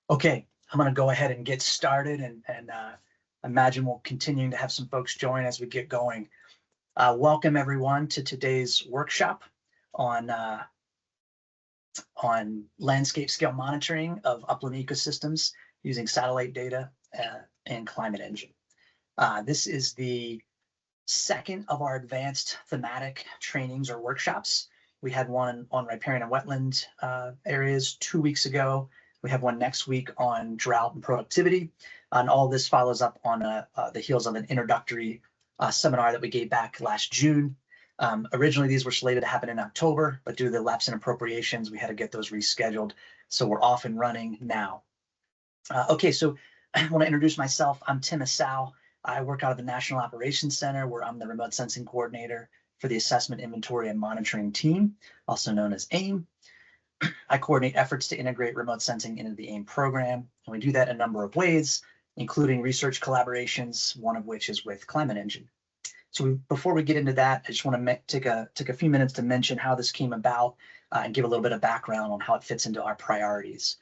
Okay, I'm going to go ahead and get started and imagine we'll continue to have some folks join as we get going. Welcome everyone to today's workshop on landscape scale monitoring of upland ecosystems using satellite data and climate engine. This is the second of our advanced thematic trainings or workshops. We had one on riparian and wetland areas 2 weeks ago. We have one next week on drought and productivity. And all this follows up on the heels of an introductory seminar that we gave back last June. Originally, these were slated to happen in October, but due to the lapse in appropriations, we had to get those rescheduled. So we're off and running now. Okay, so I want to introduce myself. I'm Tim Asau. I work out of the National Operations Center, where I'm the remote sensing coordinator for the Assessment, Inventory, and Monitoring team, also known as AIM. I coordinate efforts to integrate remote sensing into the AIM program, and we do that a number of ways, including research collaborations, one of which is with Climate Engine. So before we get into that, I just want to take a few minutes to mention how this came about and give a little bit of background on how it fits into our priorities.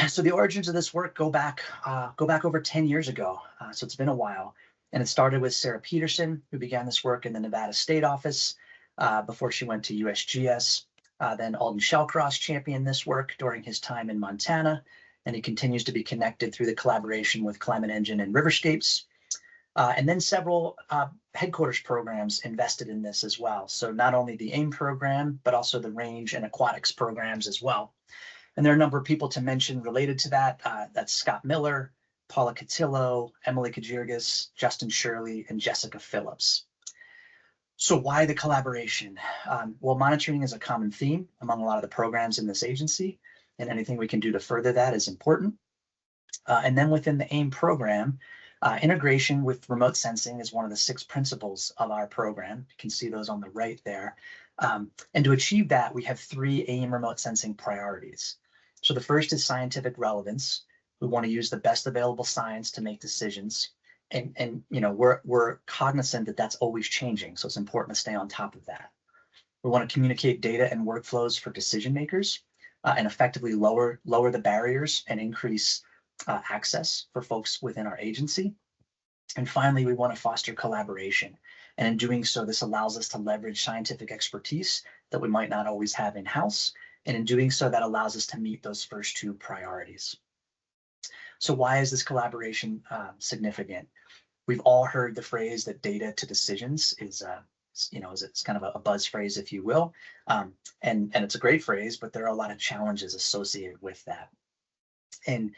So the origins of this work go back over 10 years ago, so it's been a while. And it started with Sarah Peterson, who began this work in the Nevada State Office before she went to USGS. Then Alden Shellcross championed this work during his time in Montana, and he continues to be connected through the collaboration with Climate Engine and Riverscapes. And then several headquarters programs invested in this as well. So not only the AIM program, but also the range and aquatics programs as well. And there are a number of people to mention related to that. That's Scott Miller, Paula Cotillo, Emily Kajirgis, Justin Shirley, and Jessica Phillips. So why the collaboration? Well, monitoring is a common theme among a lot of the programs in this agency, and anything we can do to further that is important. And then within the AIM program, integration with remote sensing is one of the 6 principles of our program. You can see those on the right there. And to achieve that, we have 3 AIM remote sensing priorities. So the first is scientific relevance. We want to use the best available science to make decisions. And you know, we're cognizant that that's always changing, so it's important to stay on top of that. We want to communicate data and workflows for decision makers and effectively lower the barriers and increase access for folks within our agency. And finally, we want to foster collaboration. And in doing so, this allows us to leverage scientific expertise that we might not always have in-house. And in doing so, that allows us to meet those first 2 priorities. So why is this collaboration significant? We've all heard the phrase that data to decisions is, it's kind of a buzz phrase, if you will. And it's a great phrase, but there are a lot of challenges associated with that. And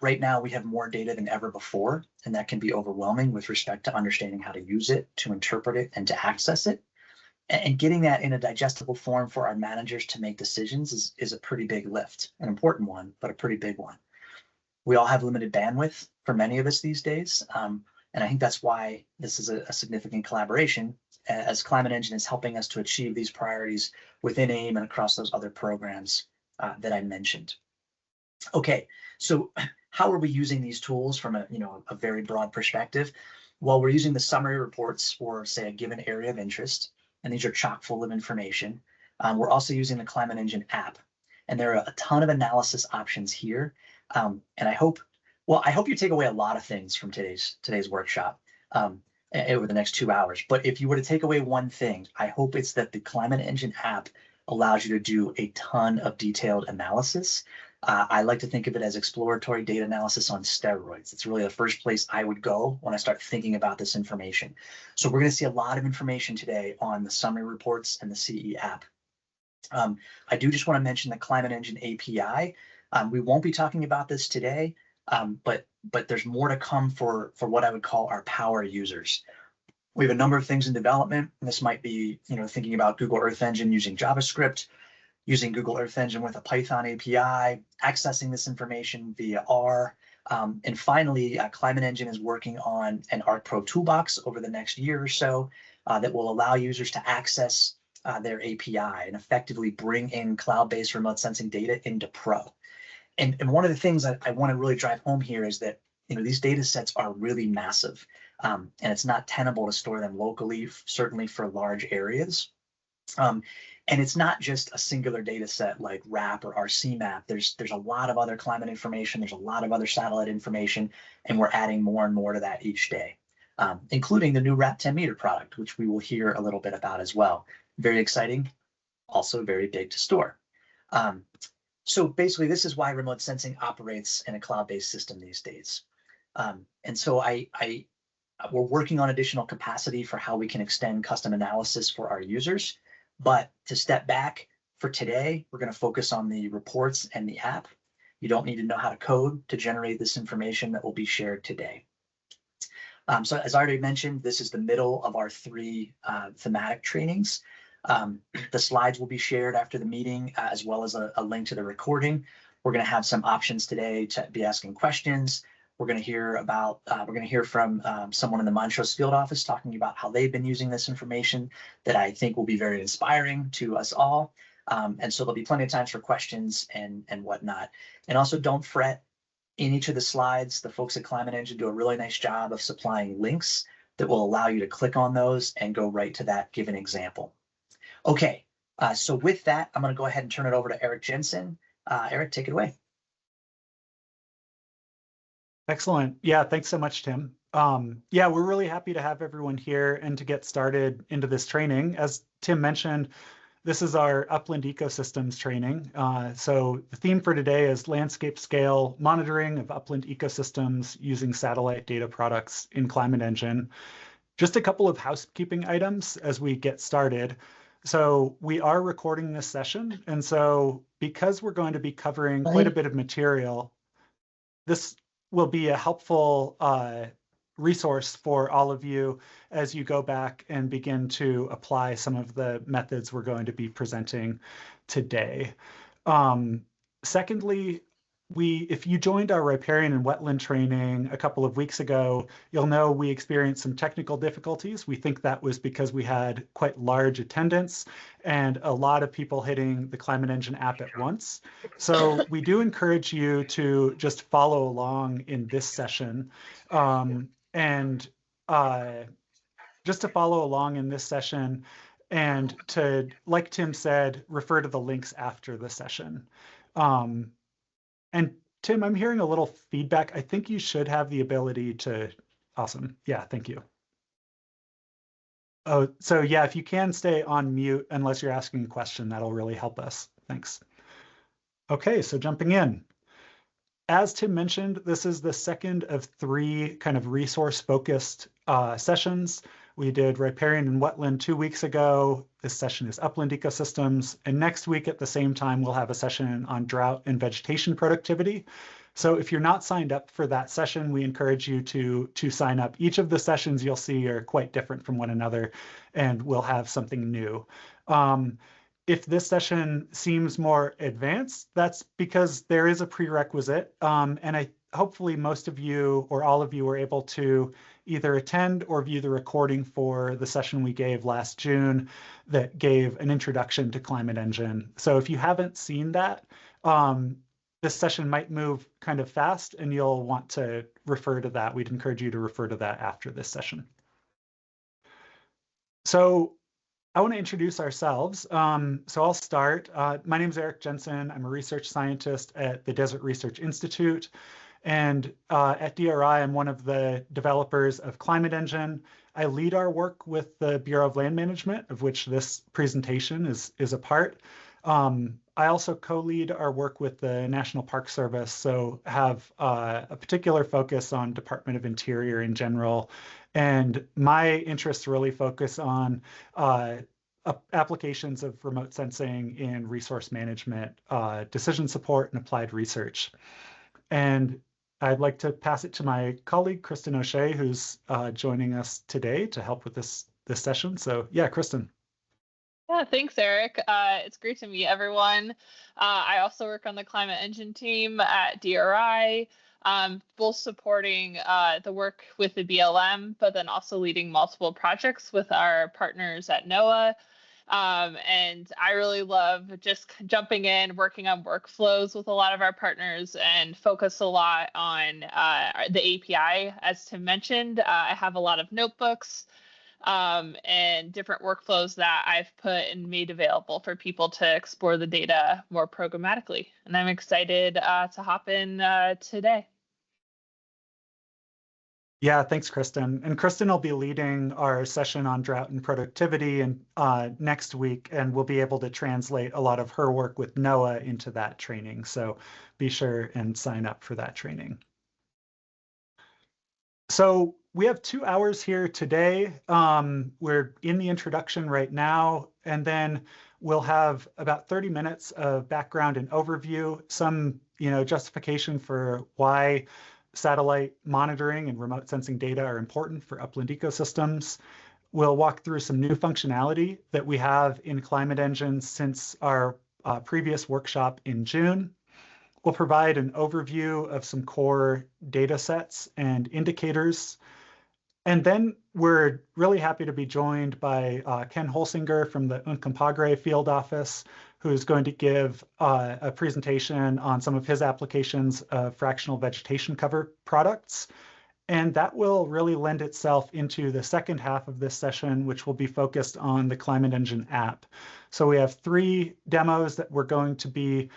right now we have more data than ever before, and that can be overwhelming with respect to understanding how to use it, to interpret it, and to access it. And getting that in a digestible form for our managers to make decisions is a pretty big lift, an important one, but a pretty big one. We all have limited bandwidth for many of us these days. And I think that's why this is a significant collaboration, as Climate Engine is helping us to achieve these priorities within AIM and across those other programs that I mentioned. Okay, so how are we using these tools from a very broad perspective? Well, we're using the summary reports for, say, a given area of interest, and these are chock full of information. We're also using the Climate Engine app, and there are a ton of analysis options here. And I hope you take away a lot of things from today's workshop over the next 2 hours. But if you were to take away one thing, I hope it's that the Climate Engine app allows you to do a ton of detailed analysis. I like to think of it as exploratory data analysis on steroids. It's really the first place I would go when I start thinking about this information. So we're going to see a lot of information today on the summary reports and the CE app. I do just want to mention the Climate Engine API. We won't be talking about this today, but there's more to come for what I would call our power users. We have a number of things in development, and this might be, thinking about Google Earth Engine using JavaScript, using Google Earth Engine with a Python API, accessing this information via R. And finally, Climate Engine is working on an ArcPro toolbox over the next year or so that will allow users to access their API and effectively bring in cloud-based remote sensing data into Pro. And one of the things that I want to really drive home here is that these data sets are really massive, and it's not tenable to store them locally, certainly for large areas. And it's not just a singular data set like RAP or RCMap. There's a lot of other climate information. There's a lot of other satellite information, and we're adding more and more to that each day, including the new RAP 10 meter product, which we will hear a little bit about as well. Very exciting, also very big to store. So basically, this is why remote sensing operates in a cloud-based system these days. And so we're working on additional capacity for how we can extend custom analysis for our users. But to step back, for today, we're going to focus on the reports and the app. You don't need to know how to code to generate this information that will be shared today. So as I already mentioned, this is the middle of our 3 thematic trainings. The slides will be shared after the meeting, as well as a link to the recording. We're going to have some options today to be asking questions. We're going to hear from someone in the Montrose field office talking about how they've been using this information that I think will be very inspiring to us all. And so there'll be plenty of times for questions and whatnot. And also don't fret. In each of the slides, the folks at Climate Engine do a really nice job of supplying links that will allow you to click on those and go right to that given example. Okay, so with that, I'm going to go ahead and turn it over to Eric Jensen. Eric, take it away. Excellent. Yeah, thanks so much, Tim. Yeah, we're really happy to have everyone here and to get started into this training. As Tim mentioned, this is our Upland ecosystems training. So the theme for today is landscape scale monitoring of upland ecosystems using satellite data products in Climate Engine. Just a couple of housekeeping items as we get started. So we are recording this session. And so because we're going to be covering quite a bit of material, this will be a helpful resource for all of you as you go back and begin to apply some of the methods we're going to be presenting today. Secondly, if you joined our riparian and wetland training a couple of weeks ago, you'll know we experienced some technical difficulties. We think that was because we had quite large attendance and a lot of people hitting the Climate Engine app at once. So we do encourage you to just follow along in this session just to follow along in this session and to, like Tim said, refer to the links after the session. And Tim, I'm hearing a little feedback. I think you should have the ability to, awesome. Yeah, thank you. Oh, so yeah, if you can stay on mute unless you're asking a question, that'll really help us. Thanks. Okay, so jumping in. As Tim mentioned, this is the second of 3 kind of resource-focused sessions. We did riparian and wetland 2 weeks ago. This session is upland ecosystems. And next week at the same time, we'll have a session on drought and vegetation productivity. So if you're not signed up for that session, we encourage you to sign up. Each of the sessions you'll see are quite different from one another, and we'll have something new. If this session seems more advanced, that's because there is a prerequisite. And hopefully most of you or all of you were able to either attend or view the recording for the session we gave last June that gave an introduction to Climate Engine. So if you haven't seen that, this session might move kind of fast and you'll want to refer to that. We'd encourage you to refer to that after this session. So I want to introduce ourselves. So I'll start. My name is Eric Jensen. I'm a research scientist at the Desert Research Institute. And at DRI, I'm one of the developers of Climate Engine. I lead our work with the Bureau of Land Management, of which this presentation is a part. I also co-lead our work with the National Park Service, so have a particular focus on Department of Interior in general. And my interests really focus on applications of remote sensing in resource management, decision support, and applied research. And I'd like to pass it to my colleague, Kristen O'Shea, who's joining us today to help with this session. So yeah, Kristen. Yeah, thanks, Eric. It's great to meet everyone. I also work on the Climate Engine team at DRI, both supporting the work with the BLM, but then also leading multiple projects with our partners at NOAA. And I really love just jumping in, working on workflows with a lot of our partners and focus a lot on the API. As Tim mentioned, I have a lot of notebooks and different workflows that I've put and made available for people to explore the data more programmatically. And I'm excited to hop in today. Yeah, thanks, Kristen. And Kristen will be leading our session on drought and productivity and next week, and we'll be able to translate a lot of her work with NOAA into that training. So be sure and sign up for that training. So we have 2 hours here today. We're in the introduction right now, and then we'll have about 30 minutes of background and overview, some justification for why satellite monitoring and remote sensing data are important for upland ecosystems. We'll walk through some new functionality that we have in Climate Engine since our previous workshop in June. We'll provide an overview of some core data sets and indicators. And then we're really happy to be joined by Ken Holsinger from the Uncompaghre field office, who's going to give a presentation on some of his applications of fractional vegetation cover products. And that will really lend itself into the second half of this session, which will be focused on the Climate Engine app. So we have 3 demos that we're going to be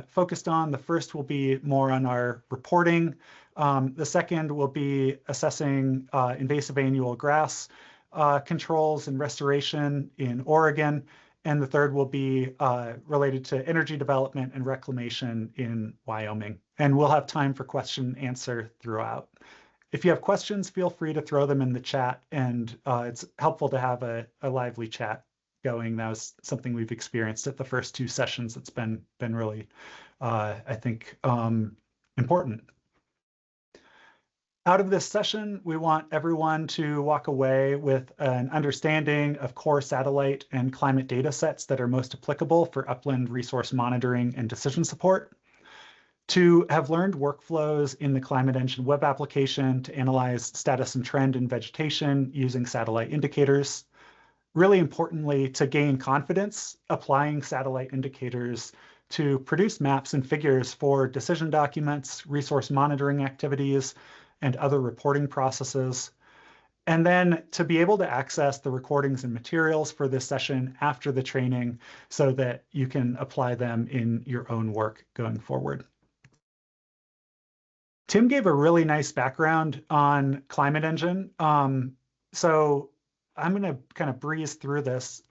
focused on. The first will be more on our reporting. The second will be assessing invasive annual grass controls and restoration in Oregon. And the third will be related to energy development and reclamation in Wyoming. And we'll have time for question and answer throughout. If you have questions, feel free to throw them in the chat, and it's helpful to have a lively chat going. That was something we've experienced at the first 2 sessions. It's been really, I think, important. Out of this session, we want everyone to walk away with an understanding of core satellite and climate data sets that are most applicable for upland resource monitoring and decision support, to have learned workflows in the Climate Engine web application to analyze status and trend in vegetation using satellite indicators. Really importantly, to gain confidence applying satellite indicators to produce maps and figures for decision documents, resource monitoring activities, and other reporting processes. And then to be able to access the recordings and materials for this session after the training so that you can apply them in your own work going forward. Tim gave a really nice background on Climate Engine. So I'm going to kind of breeze through this.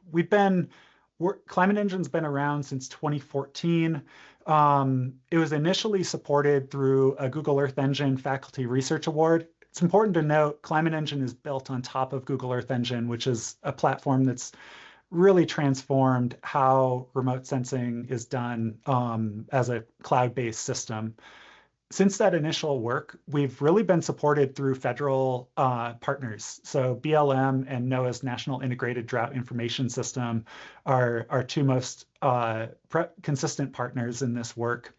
Climate Engine's been around since 2014. It was initially supported through a Google Earth Engine Faculty Research Award. It's important to note Climate Engine is built on top of Google Earth Engine, which is a platform that's really transformed how remote sensing is done as a cloud-based system. Since that initial work, we've really been supported through federal partners. So BLM and NOAA's National Integrated Drought Information System are our 2 most consistent partners in this work.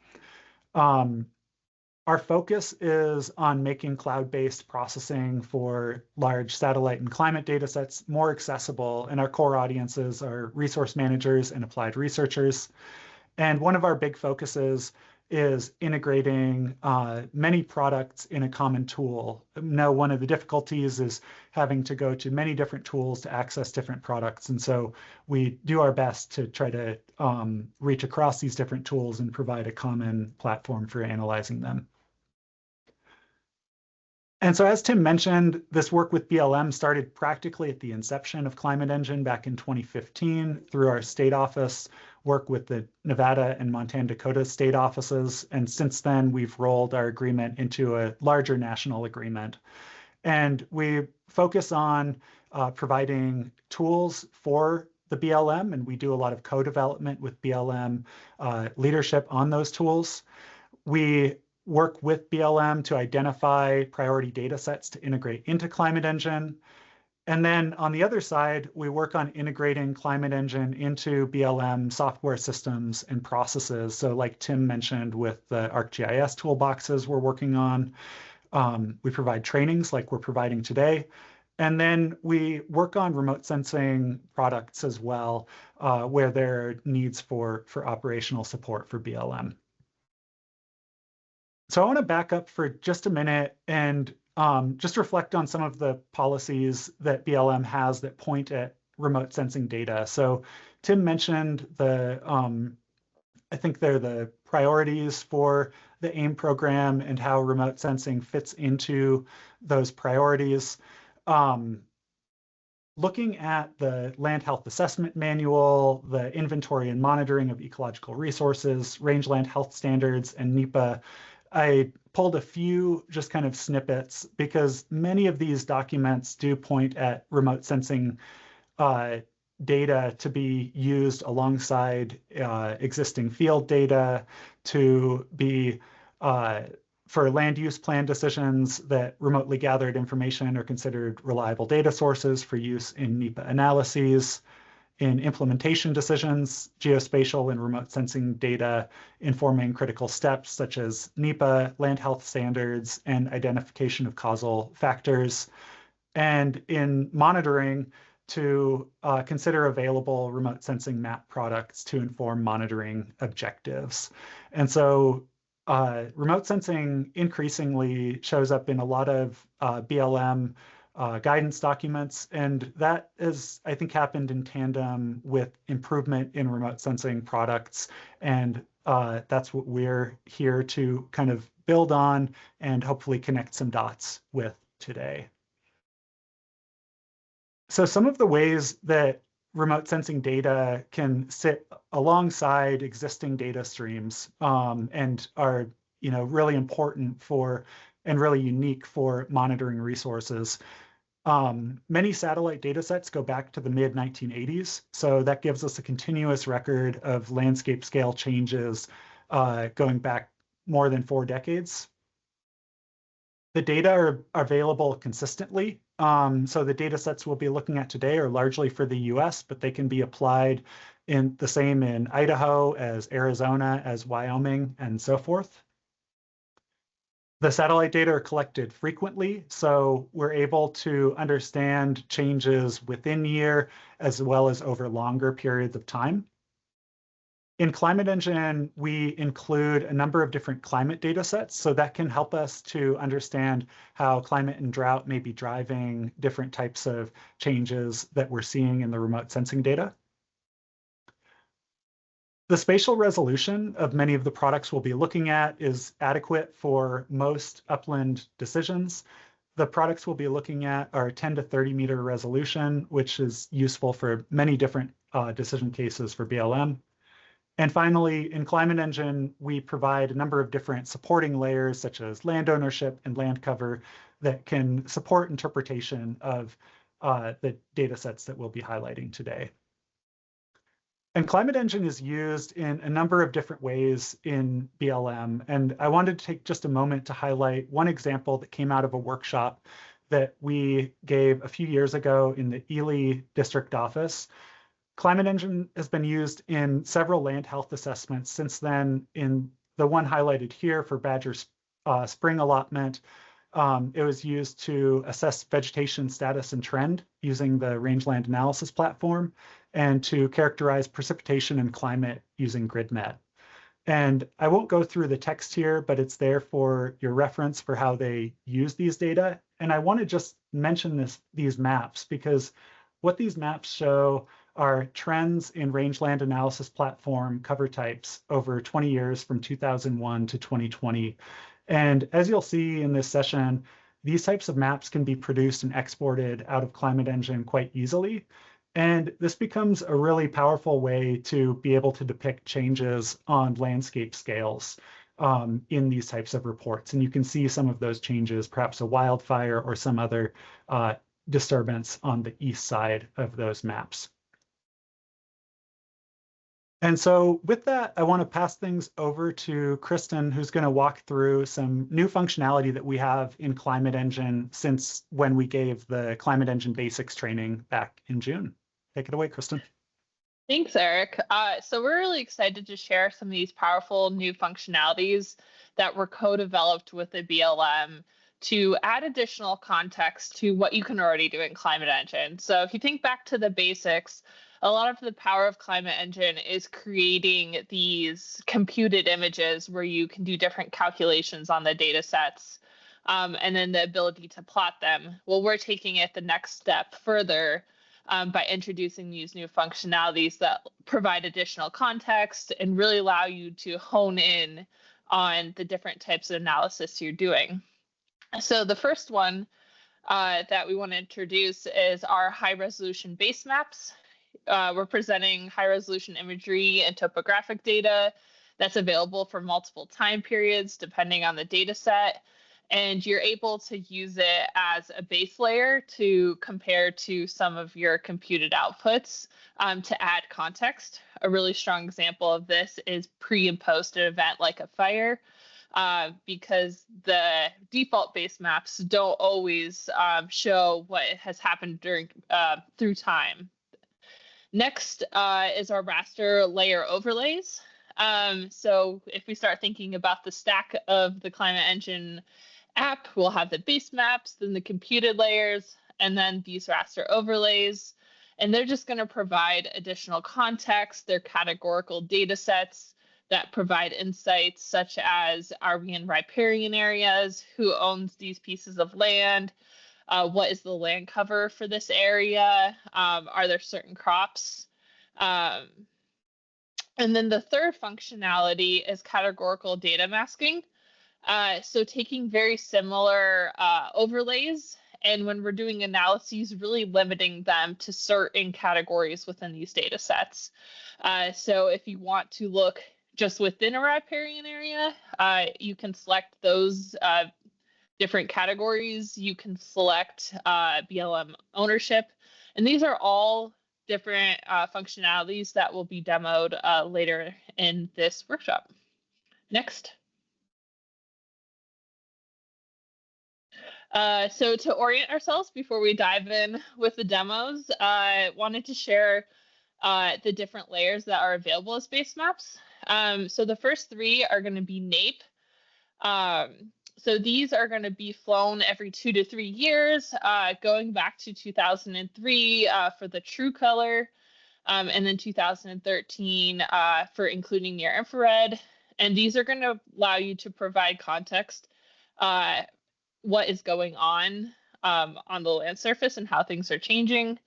Our focus is on making cloud-based processing for large satellite and climate data sets more accessible, and our core audiences are resource managers and applied researchers. And one of our big focuses is integrating many products in a common tool. Now, one of the difficulties is having to go to many different tools to access different products. And so we do our best to try to reach across these different tools and provide a common platform for analyzing them. And so as Tim mentioned, this work with BLM started practically at the inception of Climate Engine back in 2015 through our state office, work with the Nevada and Montana Dakota state offices. And since then, we've rolled our agreement into a larger national agreement. And we focus on providing tools for the BLM, and we do a lot of co-development with BLM leadership on those tools. We work with BLM to identify priority data sets to integrate into Climate Engine. And then on the other side, we work on integrating Climate Engine into BLM software systems and processes. So like Tim mentioned with the ArcGIS toolboxes we're working on, we provide trainings like we're providing today. And then we work on remote sensing products as well, where there are needs for operational support for BLM. So I want to back up for just a minute and just reflect on some of the policies that BLM has that point at remote sensing data. So Tim mentioned I think they're the priorities for the AIM program and how remote sensing fits into those priorities. Looking at the Land Health Assessment Manual, the inventory and monitoring of ecological resources, rangeland health standards, and NEPA, I pulled a few just kind of snippets because many of these documents do point at remote sensing data to be used alongside existing field data, to be for land use plan decisions that remotely gathered information are considered reliable data sources for use in NEPA analyses. In implementation decisions, geospatial and remote sensing data informing critical steps such as NEPA, land health standards, and identification of causal factors. And in monitoring, to consider available remote sensing map products to inform monitoring objectives. And so remote sensing increasingly shows up in a lot of BLM guidance documents, and that is, I think, happened in tandem with improvement in remote sensing products, and that's what we're here to kind of build on and hopefully connect some dots with today. So some of the ways that remote sensing data can sit alongside existing data streams and are, really important for and really unique for monitoring resources. Many satellite data sets go back to the mid-1980s, so that gives us a continuous record of landscape scale changes going back more than 4 decades. The data are available consistently. So the data sets we'll be looking at today are largely for the US, but they can be applied in the same in Idaho as Arizona, as Wyoming, and so forth. The satellite data are collected frequently, so we're able to understand changes within year as well as over longer periods of time. In Climate Engine, we include a number of different climate data sets, so that can help us to understand how climate and drought may be driving different types of changes that we're seeing in the remote sensing data. The spatial resolution of many of the products we'll be looking at is adequate for most upland decisions. The products we'll be looking at are 10 to 30 meter resolution, which is useful for many different decision cases for BLM. And finally, in Climate Engine, we provide a number of different supporting layers, such as land ownership and land cover, that can support interpretation of the data sets that we'll be highlighting today. And Climate Engine is used in a number of different ways in BLM. And I wanted to take just a moment to highlight one example that came out of a workshop that we gave a few years ago in the Ely District Office. Climate Engine has been used in several land health assessments since then. In the one highlighted here for Badger Spring allotment, it was used to assess vegetation status and trend using the rangeland analysis platform, and to characterize precipitation and climate using GridNet. And I won't go through the text here, but it's there for your reference for how they use these data. And I want to just mention these maps, because what these maps show are trends in rangeland analysis platform cover types over 20 years from 2001 to 2020. And as you'll see in this session, these types of maps can be produced and exported out of Climate Engine quite easily. And this becomes a really powerful way to be able to depict changes on landscape scales in these types of reports. And you can see some of those changes, perhaps a wildfire or some other disturbance on the east side of those maps. And so with that, I want to pass things over to Kristen, who's going to walk through some new functionality that we have in Climate Engine since when we gave the Climate Engine Basics training back in June. Take it away, Kristen. Thanks, Eric. So we're really excited to share some of these powerful new functionalities that were co-developed with the BLM to add additional context to what you can already do in Climate Engine. So if you think back to the basics, a lot of the power of Climate Engine is creating these computed images where you can do different calculations on the data sets. and then the ability to plot them. Well, we're taking it the next step further by introducing these new functionalities that provide additional context and really allow you to hone in on the different types of analysis you're doing. So the first one that we want to introduce is our high resolution base maps. We're presenting high resolution imagery and topographic data that's available for multiple time periods depending on the data set. And you're able to use it as a base layer to compare to some of your computed outputs to add context. A really strong example of this is pre and post an event like a fire, because the default base maps don't always show what has happened during through time. Next is our raster layer overlays. So if we start thinking about the stack of the Climate Engine app, we'll have the base maps, then the computed layers, and then these raster overlays. And they're just going to provide additional context. They're categorical data sets that provide insights such as, are we in riparian areas? Who owns these pieces of land? What is the land cover for this area? Are there certain crops? And then the third functionality is categorical data masking. So taking very similar overlays, and when we're doing analyses, really limiting them to certain categories within these data sets. So if you want to look just within a riparian area, you can select those different categories. You can select BLM ownership, and these are all different functionalities that will be demoed later in this workshop. Next. So to orient ourselves before we dive in with the demos, I wanted to share the different layers that are available as base maps. So the first three are going to be NAPE. So these are going to be flown every 2 to 3 years, going back to 2003 for the true color, and then 2013 for including near infrared. And these are going to allow you to provide context, what is going on the land surface and how things are changing.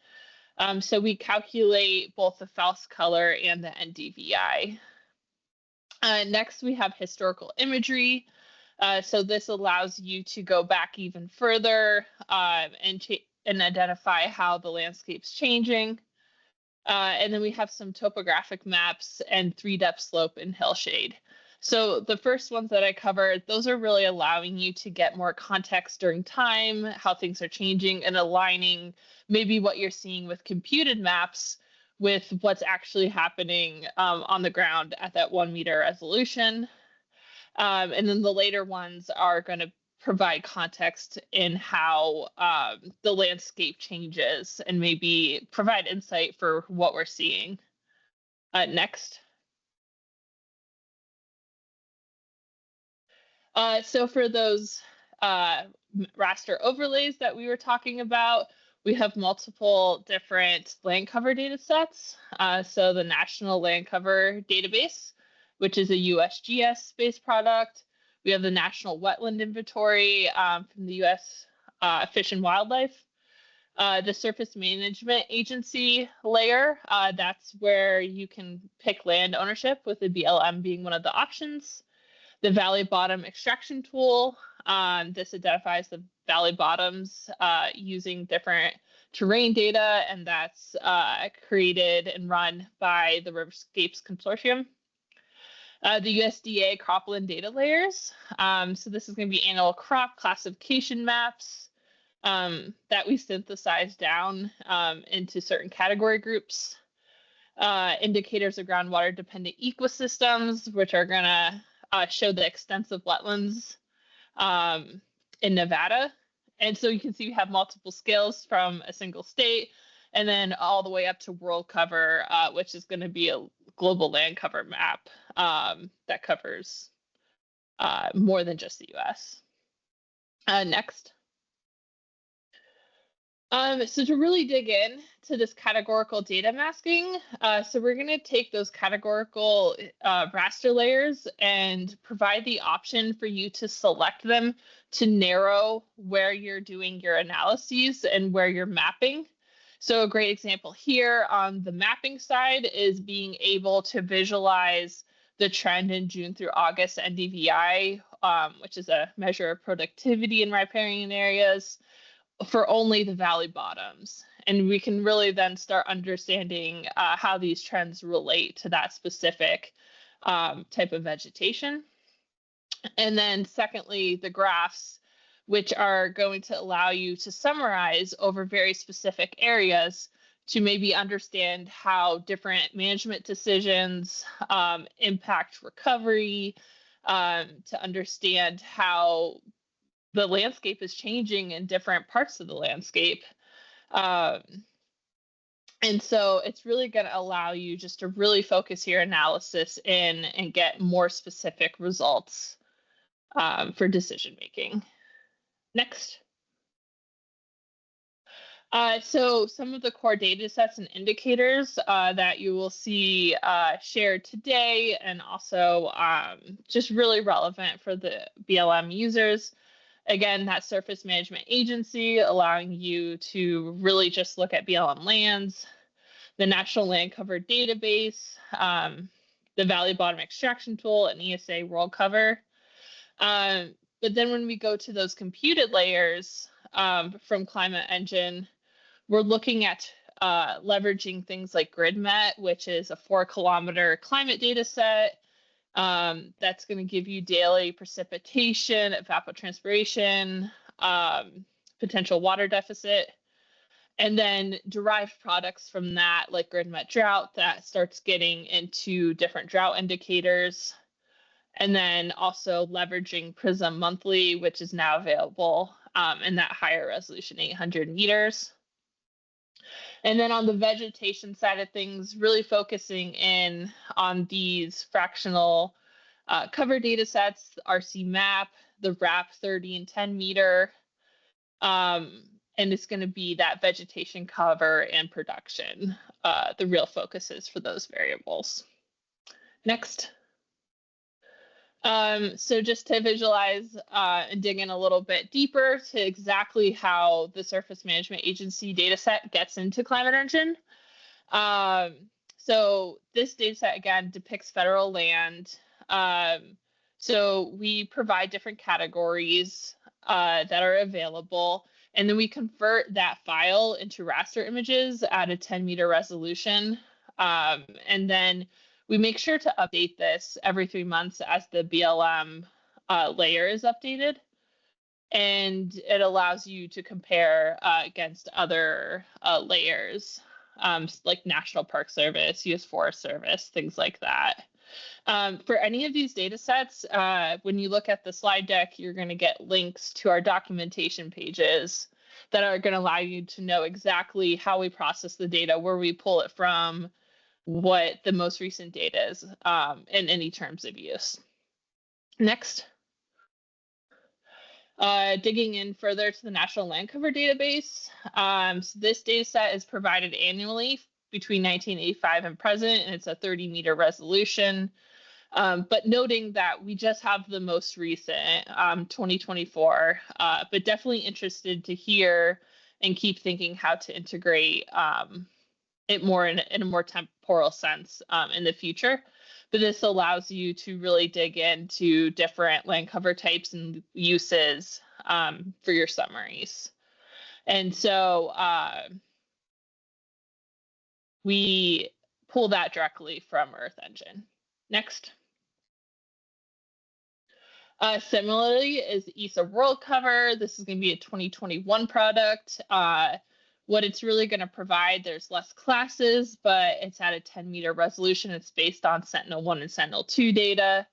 So we calculate both the false color and the NDVI. Next, we have historical imagery. So this allows you to go back even further and identify how the landscape's changing. And then we have some topographic maps and 3-depth slope and hillshade. So the first ones that I covered, those are really allowing you to get more context during time, how things are changing, and aligning maybe what you're seeing with computed maps with what's actually happening on the ground at that 1 meter resolution. And then the later ones are going to provide context in how the landscape changes and maybe provide insight for what we're seeing. Next. So for those raster overlays that we were talking about, we have multiple different land cover data sets. So the National Land Cover Database, which is a USGS-based product. We have the National Wetland Inventory from the US Fish and Wildlife. The Surface Management Agency layer, that's where you can pick land ownership, with the BLM being one of the options. The Valley Bottom Extraction Tool, this identifies the valley bottoms using different terrain data, and that's created and run by the Riverscapes Consortium. The USDA cropland data layers. So this is going to be annual crop classification maps that we synthesize down into certain category groups. Indicators of groundwater dependent ecosystems, which are going to show the extensive wetlands in Nevada. And so you can see we have multiple scales from a single state, and then all the way up to world cover, which is going to be a global land cover map that covers more than just the US. Next. So to really dig in to this categorical data masking, so we're going to take those categorical raster layers and provide the option for you to select them to narrow where you're doing your analyses and where you're mapping. So a great example here on the mapping side is being able to visualize the trend in June through August NDVI, which is a measure of productivity in riparian areas, for only the valley bottoms. And we can really then start understanding how these trends relate to that specific type of vegetation. And then secondly, the graphs, which are going to allow you to summarize over very specific areas to maybe understand how different management decisions impact recovery, to understand how the landscape is changing in different parts of the landscape. And so it's really going to allow you just to really focus your analysis in and get more specific results for decision making. Next. So some of the core data sets and indicators that you will see shared today, and also just really relevant for the BLM users. Again, that surface management agency allowing you to really just look at BLM lands, the National Land Cover Database, the Valley Bottom Extraction Tool, and ESA World Cover. But then when we go to those computed layers from Climate Engine, we're looking at leveraging things like GridMet, which is a 4-kilometer climate data set. That's going to give you daily precipitation, evapotranspiration, potential water deficit, and then derived products from that, like GridMet Drought, that starts getting into different drought indicators. And then also leveraging Prism Monthly, which is now available in that higher resolution, 800 meters. And then on the vegetation side of things, really focusing in on these fractional cover data sets, RC map, the RAP 30 and 10 meter, and it's going to be that vegetation cover and production, the real focuses for those variables. Next. So just to visualize and dig in a little bit deeper to exactly how the Surface Management Agency dataset gets into Climate Engine. So this dataset, again, depicts federal land. So we provide different categories that are available, and then we convert that file into raster images at a 10-meter resolution. And then we make sure to update this every 3 months as the BLM layer is updated. And it allows you to compare against other layers, like National Park Service, U.S. Forest Service, things like that. For any of these data sets, when you look at the slide deck, you're going to get links to our documentation pages that are going to allow you to know exactly how we process the data, where we pull it from, what the most recent data is, and any terms of use. Next. Digging in further to the National Land Cover Database. So this data set is provided annually between 1985 and present, and it's a 30-meter resolution. But noting that we just have the most recent 2024, but definitely interested to hear and keep thinking how to integrate it more in a more temporal sense in the future. But this allows you to really dig into different land cover types and uses for your summaries. And so we pull that directly from Earth Engine. Next. Similarly is ESA World Cover. This is going to be a 2021 product. What it's really going to provide, there's less classes, but it's at a 10-meter resolution. It's based on Sentinel-1 and Sentinel-2 data.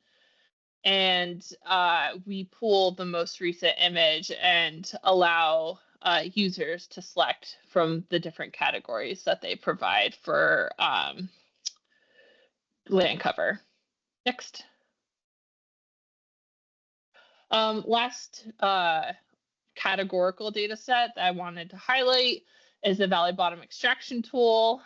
And we pull the most recent image and allow users to select from the different categories that they provide for land cover. Next. Last categorical data set that I wanted to highlight is the valley bottom extraction tool.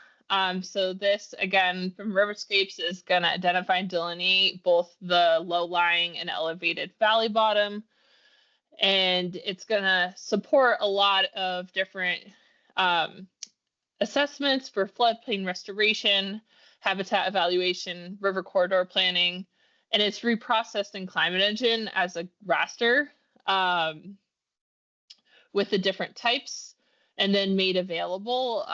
So this, again, from Riverscapes is going to identify and delineate both the low-lying and elevated valley bottom. And it's going to support a lot of different assessments for floodplain restoration, habitat evaluation, river corridor planning, and it's reprocessed in Climate Engine as a raster with the different types, and then made available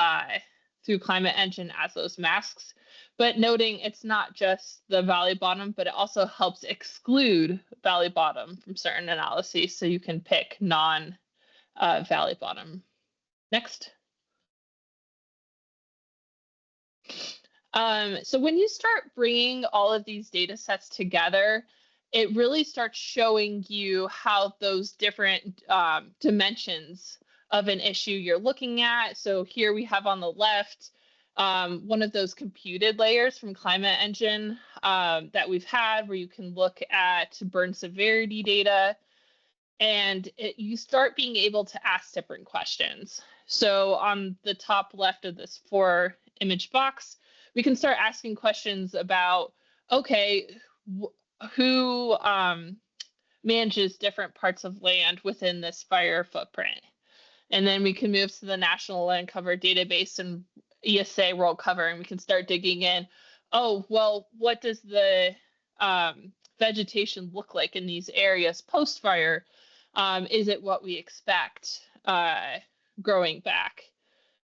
through Climate Engine as those masks. But noting it's not just the valley bottom, but it also helps exclude valley bottom from certain analyses, so you can pick non-valley bottom. Next. So when you start bringing all of these data sets together, it really starts showing you how those different dimensions of an issue you're looking at. So here we have on the left, one of those computed layers from Climate Engine that we've had, where you can look at burn severity data, and you start being able to ask different questions. So on the top left of this 4-image box, we can start asking questions about, okay, who manages different parts of land within this fire footprint? And then we can move to the National Land Cover Database and ESA World Cover, and we can start digging in. Oh, well, what does the vegetation look like in these areas post-fire? Is it what we expect growing back?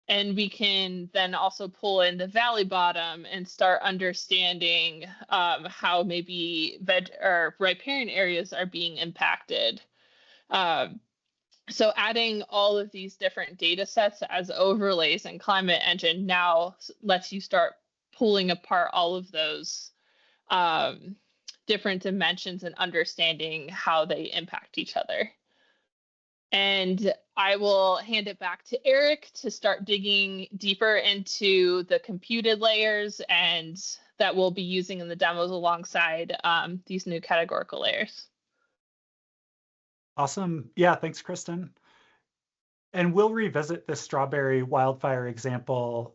And we can then also pull in the valley bottom and start understanding how maybe riparian areas are being impacted. So adding all of these different data sets as overlays in Climate Engine now lets you start pulling apart all of those different dimensions and understanding how they impact each other. And I will hand it back to Eric to start digging deeper into the computed layers, and that we'll be using in the demos alongside these new categorical layers. Awesome. Yeah, thanks, Kristen. And we'll revisit this strawberry wildfire example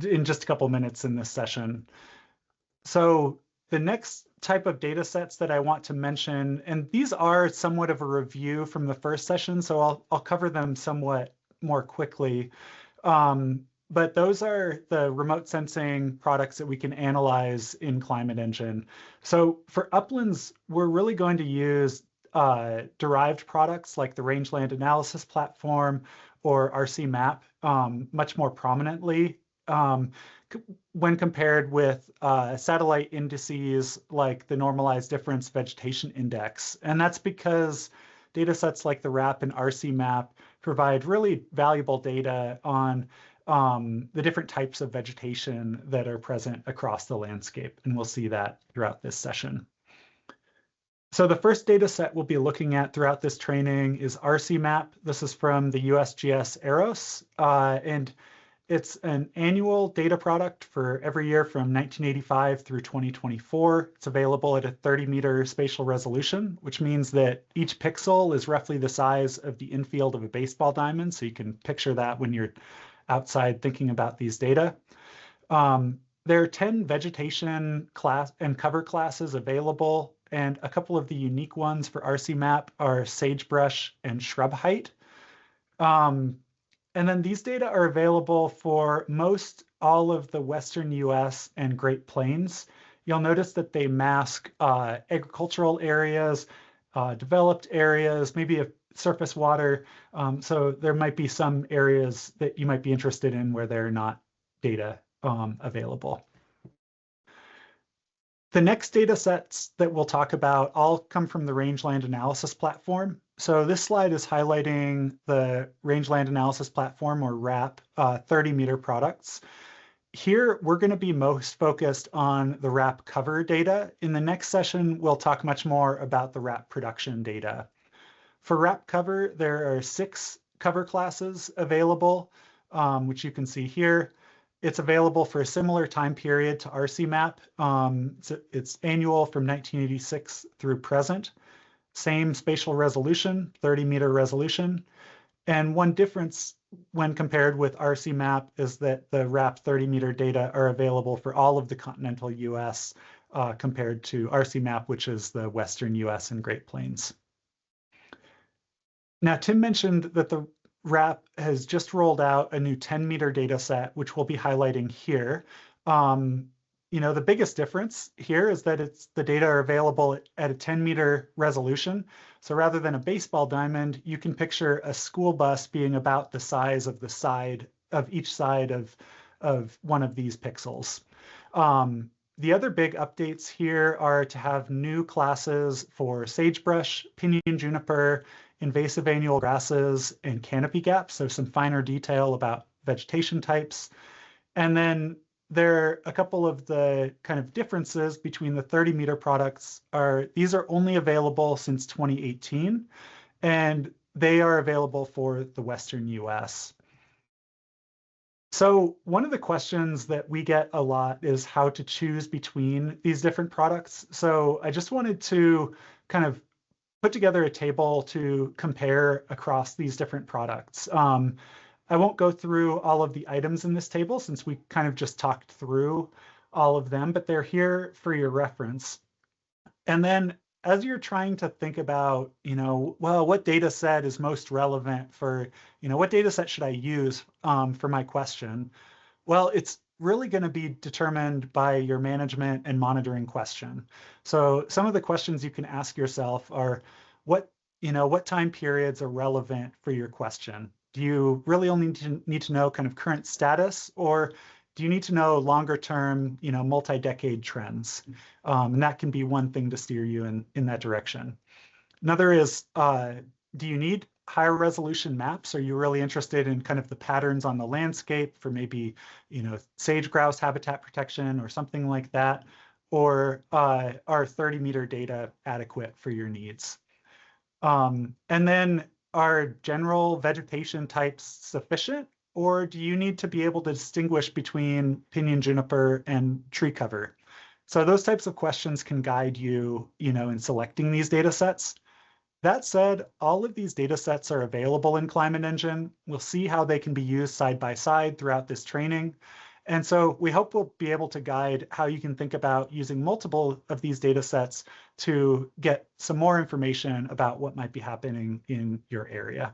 in just a couple minutes in this session. So the next type of data sets that I want to mention, and these are somewhat of a review from the first session, so I'll cover them somewhat more quickly. But those are the remote sensing products that we can analyze in Climate Engine. So for uplands, we're really going to use derived products like the Rangeland Analysis Platform or RC-Map much more prominently when compared with satellite indices like the Normalized Difference Vegetation Index. And that's because data sets like the RAP and RC-Map provide really valuable data on the different types of vegetation that are present across the landscape. And we'll see that throughout this session. So the first data set we'll be looking at throughout this training is RC-Map. This is from the USGS AROS, and it's an annual data product for every year from 1985 through 2024. It's available at a 30-meter spatial resolution, which means that each pixel is roughly the size of the infield of a baseball diamond. So you can picture that when you're outside thinking about these data. There are 10 vegetation class and cover classes available, and a couple of the unique ones for RC-Map are sagebrush and shrub height. And then these data are available for most all of the Western US and Great Plains. You'll notice that they mask agricultural areas, developed areas, maybe a surface water. So there might be some areas that you might be interested in where there are not data available. The next data sets that we'll talk about all come from the Rangeland Analysis Platform. So this slide is highlighting the Rangeland Analysis Platform, or RAP, 30-meter products. Here, we're going to be most focused on the RAP cover data. In the next session, we'll talk much more about the RAP production data. For RAP cover, there are 6 cover classes available, which you can see here. It's available for a similar time period to RC-Map. It's annual from 1986 through present. same spatial resolution, 30-meter resolution. And one difference when compared with RCMap is that the RAP 30-meter data are available for all of the continental US compared to RCMap, which is the Western US and Great Plains. Now, Tim mentioned that the RAP has just rolled out a new 10-meter data set, which we'll be highlighting here. The biggest difference here is that the data are available at a 10-meter resolution. So rather than a baseball diamond, you can picture a school bus being about the size of each side of one of these pixels. The other big updates here are to have new classes for sagebrush, pinyon juniper, invasive annual grasses, and canopy gaps, so some finer detail about vegetation types. And then there are a couple of the kind of differences between the 30-meter products these are only available since 2018, and they are available for the Western US. So one of the questions that we get a lot is how to choose between these different products. So I just wanted to kind of put together a table to compare across these different products. I won't go through all of the items in this table since we kind of just talked through all of them, but they're here for your reference. And then as you're trying to think about, well, what data set is most relevant for, what data set should I use for my question? Well, it's really going to be determined by your management and monitoring question. So some of the questions you can ask yourself are, what time periods are relevant for your question? Do you really only need to know kind of current status, or do you need to know longer term, multi-decade trends? And that can be one thing to steer you in that direction. Another is, do you need higher resolution maps? Are you really interested in kind of the patterns on the landscape for maybe, sage grouse habitat protection or something like that? Or are 30-meter data adequate for your needs? And then are general vegetation types sufficient? Or do you need to be able to distinguish between pinyon juniper and tree cover? So those types of questions can guide you, in selecting these data sets. That said, all of these data sets are available in Climate Engine. We'll see how they can be used side by side throughout this training. And so we hope we'll be able to guide how you can think about using multiple of these data sets to get some more information about what might be happening in your area.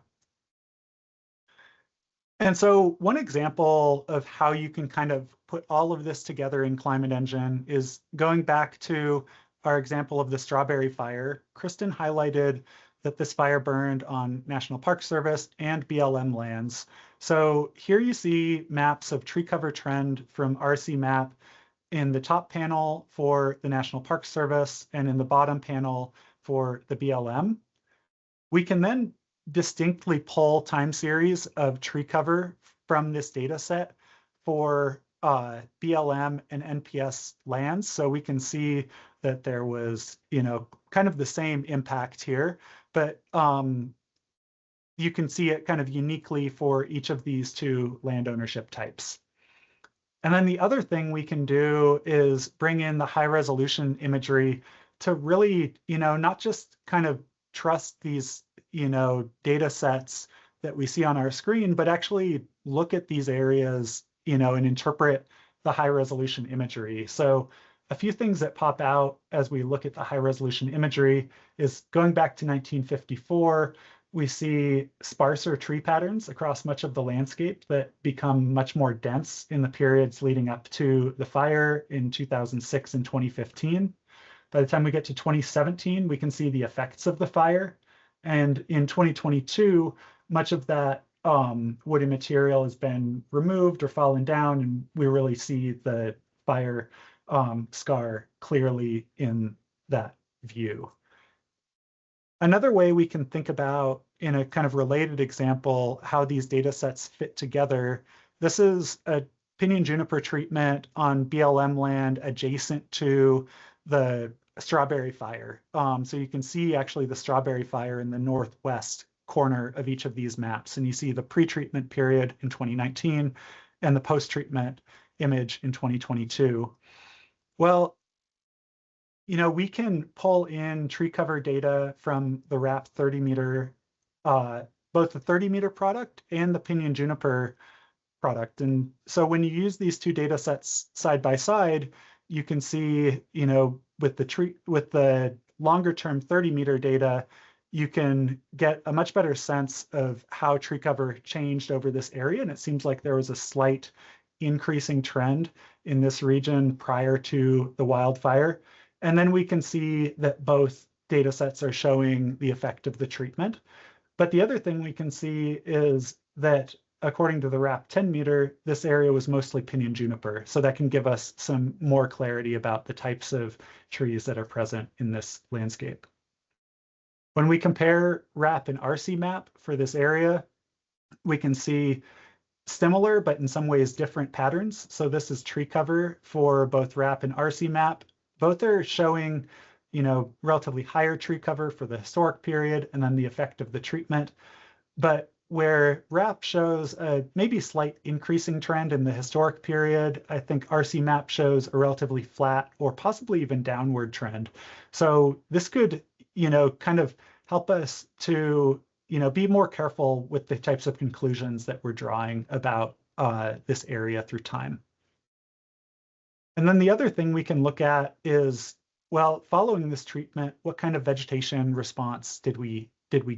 And so one example of how you can kind of put all of this together in Climate Engine is going back to our example of the strawberry fire. Kristen highlighted that this fire burned on National Park Service and BLM lands. So here you see maps of tree cover trend from RCMap in the top panel for the National Park Service and in the bottom panel for the BLM. We can then distinctly pull time series of tree cover from this data set for BLM and NPS lands. So we can see that there was, kind of the same impact here, but you can see it kind of uniquely for each of these two land ownership types. And then the other thing we can do is bring in the high resolution imagery to really, not just kind of trust these, data sets that we see on our screen, but actually look at these areas, and interpret the high resolution imagery. So a few things that pop out as we look at the high resolution imagery is going back to 1954, we see sparser tree patterns across much of the landscape that become much more dense in the periods leading up to the fire in 2006 and 2015. By the time we get to 2017, we can see the effects of the fire. And in 2022, much of that woody material has been removed or fallen down, and we really see the fire scar clearly in that view. Another way we can think about, in a kind of related example, how these data sets fit together, this is a pinyon juniper treatment on BLM land adjacent to the strawberry fire. So you can see actually the strawberry fire in the northwest corner of each of these maps, and you see the pre-treatment period in 2019 and the post-treatment image in 2022. Well, we can pull in tree cover data from the RAP 30 meter, both the 30 meter product and the pinyon juniper product. And so when you use these two data sets side by side, you can see, with the longer term 30 meter data, you can get a much better sense of how tree cover changed over this area. And it seems like there was a slight increasing trend in this region prior to the wildfire. And then we can see that both data sets are showing the effect of the treatment. But the other thing we can see is that according to the RAP 10 meter, this area was mostly pinyon juniper. So that can give us some more clarity about the types of trees that are present in this landscape. When we compare RAP and RC map for this area, we can see similar, but in some ways different patterns. So this is tree cover for both RAP and RC map. Both are showing, relatively higher tree cover for the historic period and then the effect of the treatment. But where RAP shows a maybe slight increasing trend in the historic period, I think RC map shows a relatively flat or possibly even downward trend. So this could, kind of help us to, be more careful with the types of conclusions that we're drawing about this area through time. And then the other thing we can look at is, well, following this treatment, what kind of vegetation response did we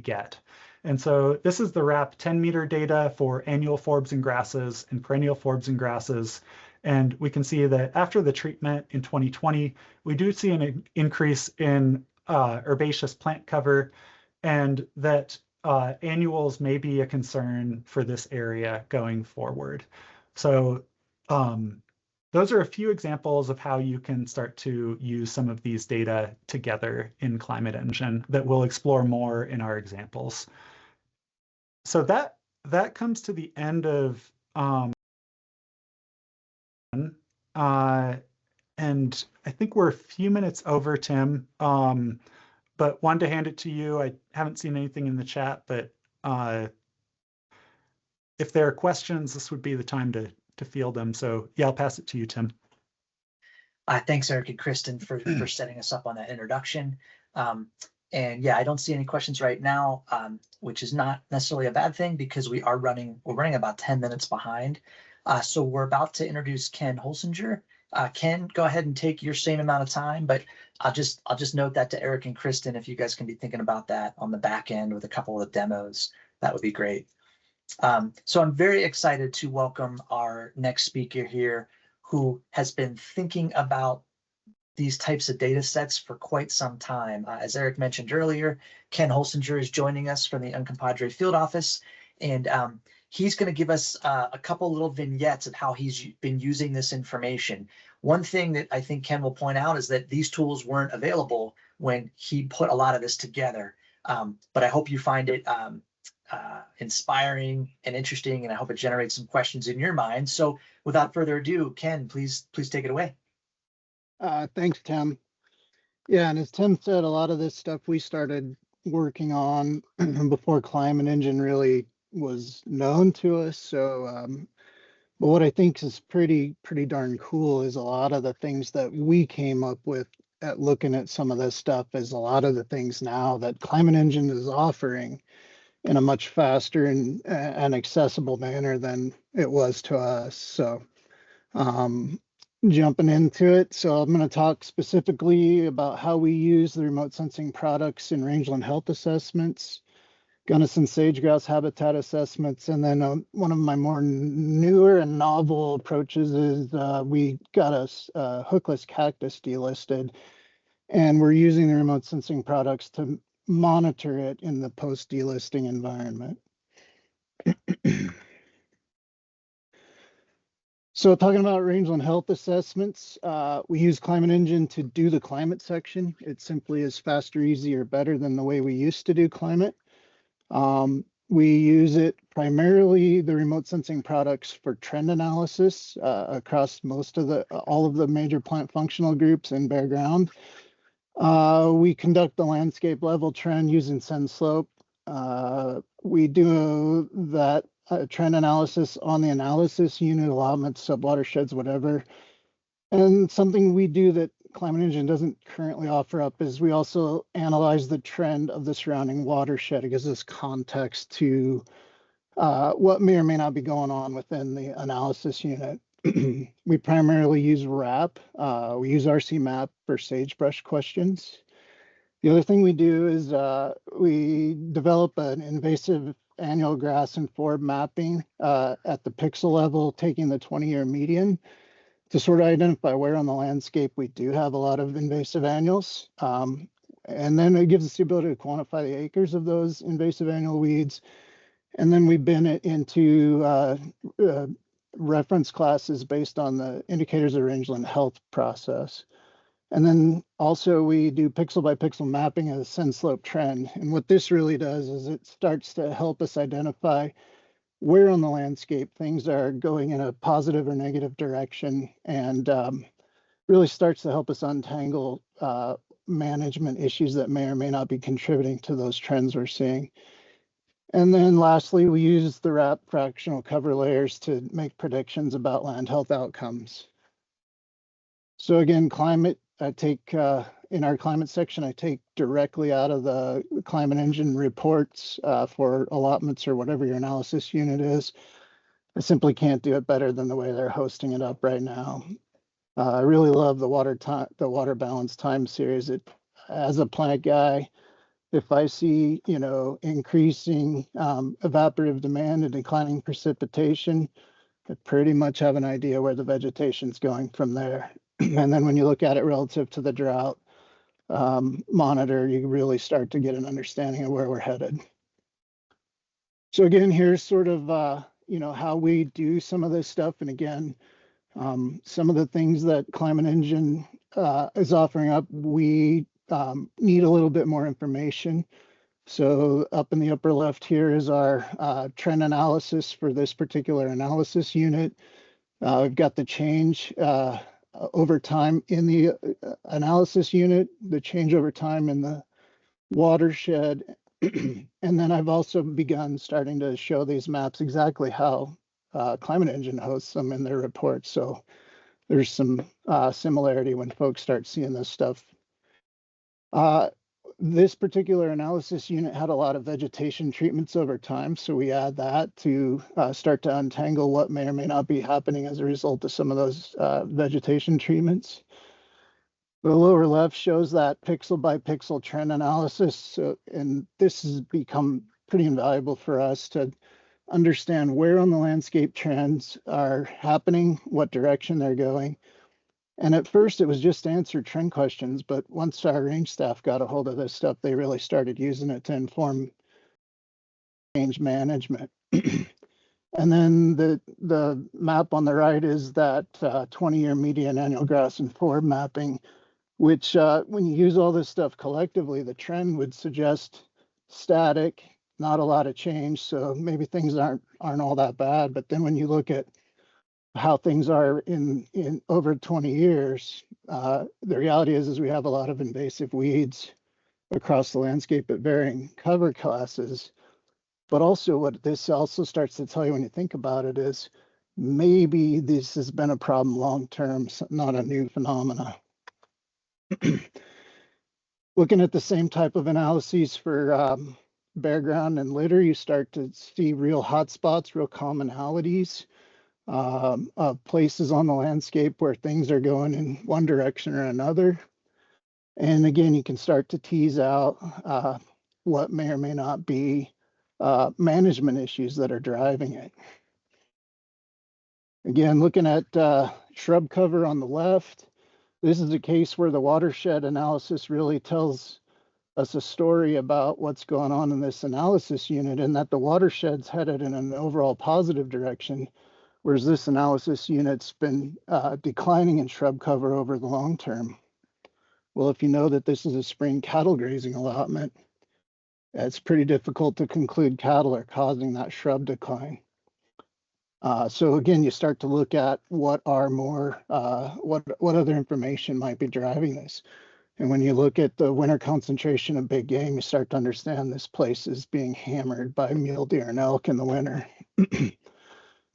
get? And so this is the RAP 10 meter data for annual forbs and grasses and perennial forbs and grasses. And we can see that after the treatment in 2020, we do see an increase in herbaceous plant cover, and that annuals may be a concern for this area going forward. So those are a few examples of how you can start to use some of these data together in Climate Engine that we'll explore more in our examples. So that comes to the end of and I think we're a few minutes over, Tim, but wanted to hand it to you. I haven't seen anything in the chat, but if there are questions, this would be the time to field them. So yeah, I'll pass it to you, Tim. Thanks, Eric and Kristen, for setting us up on that introduction. And yeah, I don't see any questions right now, which is not necessarily a bad thing because we're running about 10 minutes behind. So we're about to introduce Ken Holsinger. Ken, go ahead and take your same amount of time, but I'll just note that to Eric and Kristen, if you guys can be thinking about that on the back end with a couple of demos, that would be great. So I'm very excited to welcome our next speaker here, who has been thinking about these types of data sets for quite some time. As Eric mentioned earlier, Ken Holsinger is joining us from the Uncompaghre field office, and he's going to give us a couple little vignettes of how he's been using this information. One thing that I think Ken will point out is that these tools weren't available when he put a lot of this together, but I hope you find it inspiring and interesting, and I hope it generates some questions in your mind. So without further ado, Ken, please take it away. Thanks, Tim. Yeah, and as Tim said, a lot of this stuff we started working on before Climate Engine really was known to us. So, but what I think is pretty darn cool is a lot of the things that we came up with at looking at some of this stuff is a lot of the things now that Climate Engine is offering in a much faster and accessible manner than it was to us. So, jumping into it. So I'm going to talk specifically about how we use the remote sensing products in rangeland health assessments, Gunnison sage-grouse habitat assessments, and then one of my more newer and novel approaches is we got a hookless cactus delisted, and we're using the remote sensing products to monitor it in the post-delisting environment. So talking about rangeland health assessments, we use Climate Engine to do the climate section. It simply is faster, easier, better than the way we used to do climate. We use it primarily, the remote sensing products, for trend analysis across all of the major plant functional groups in bare ground. We conduct the landscape level trend using SendSlope. We do that trend analysis on the analysis unit, allotments, subwatersheds, whatever. And something we do that Climate Engine doesn't currently offer up is we also analyze the trend of the surrounding watershed. It gives us context to what may or may not be going on within the analysis unit. We primarily use RAP. We use RC map for sagebrush questions. The other thing we do is we develop an invasive annual grass and forb mapping at the pixel level, taking the 20-year median to sort of identify where on the landscape we do have a lot of invasive annuals. And then it gives us the ability to quantify the acres of those invasive annual weeds. And then we bin it into reference classes based on the indicators of rangeland health process. And then also we do pixel by pixel mapping of the send slope trend. And what this really does is it starts to help us identify where on the landscape things are going in a positive or negative direction, and really starts to help us untangle management issues that may or may not be contributing to those trends we're seeing. And then lastly, we use the RAP fractional cover layers to make predictions about land health outcomes. So again, climate, I take in our climate section, I take directly out of the Climate Engine reports for allotments or whatever your analysis unit is. I simply can't do it better than the way they're hosting it up right now. I really love the water balance time series. As a plant guy, if I see, you know, increasing evaporative demand and declining precipitation, I pretty much have an idea where the vegetation's going from there. And then when you look at it relative to the drought monitor, you really start to get an understanding of where we're headed. So again, here's sort of, you know, how we do some of this stuff. And again, some of the things that Climate Engine is offering up, we need a little bit more information. So up in the upper left here is our trend analysis for this particular analysis unit. We've got the change over time in the analysis unit, the change over time in the watershed. And then I've also begun starting to show these maps exactly how Climate Engine hosts them in their reports. So there's some similarity when folks start seeing this stuff. This particular analysis unit had a lot of vegetation treatments over time, so we add that to start to untangle what may or may not be happening as a result of some of those vegetation treatments. The lower left shows that pixel by pixel trend analysis, and this has become pretty invaluable for us to understand where on the landscape trends are happening, what direction they're going. And at first it was just to answer trend questions, but once our range staff got a hold of this stuff, they really started using it to inform change management. And then the map on the right is that 20-year median annual grass and forb mapping, which when you use all this stuff collectively, the trend would suggest static, not a lot of change. So maybe things aren't all that bad. But then when you look at how things are in over 20 years, the reality is we have a lot of invasive weeds across the landscape at varying cover classes. But also what this also starts to tell you when you think about it is maybe this has been a problem long-term, not a new phenomena. Looking at the same type of analyses for bare ground and litter, you start to see real hotspots, real commonalities. Places on the landscape where things are going in one direction or another. And again, you can start to tease out what may or may not be management issues that are driving it. Again, looking at shrub cover on the left, this is a case where the watershed analysis really tells us a story about what's going on in this analysis unit, and that the watershed's headed in an overall positive direction, whereas this analysis unit's been declining in shrub cover over the long term. Well, if you know that this is a spring cattle grazing allotment, it's pretty difficult to conclude cattle are causing that shrub decline. So again, you start to look at what are more, what other information might be driving this. And when you look at the winter concentration of big game, you start to understand this place is being hammered by mule deer and elk in the winter.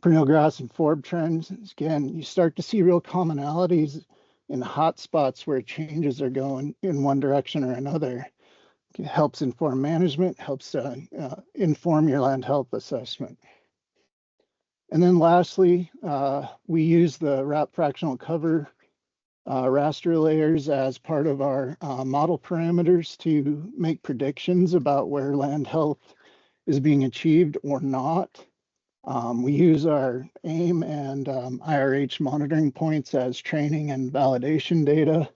Perennial grass and forb trends, again, you start to see real commonalities in hot spots where changes are going in one direction or another. It helps inform management, helps inform your land health assessment. And then lastly, we use the wrap fractional cover raster layers as part of our model parameters to make predictions about where land health is being achieved or not. We use our AIM and IRH monitoring points as training and validation data.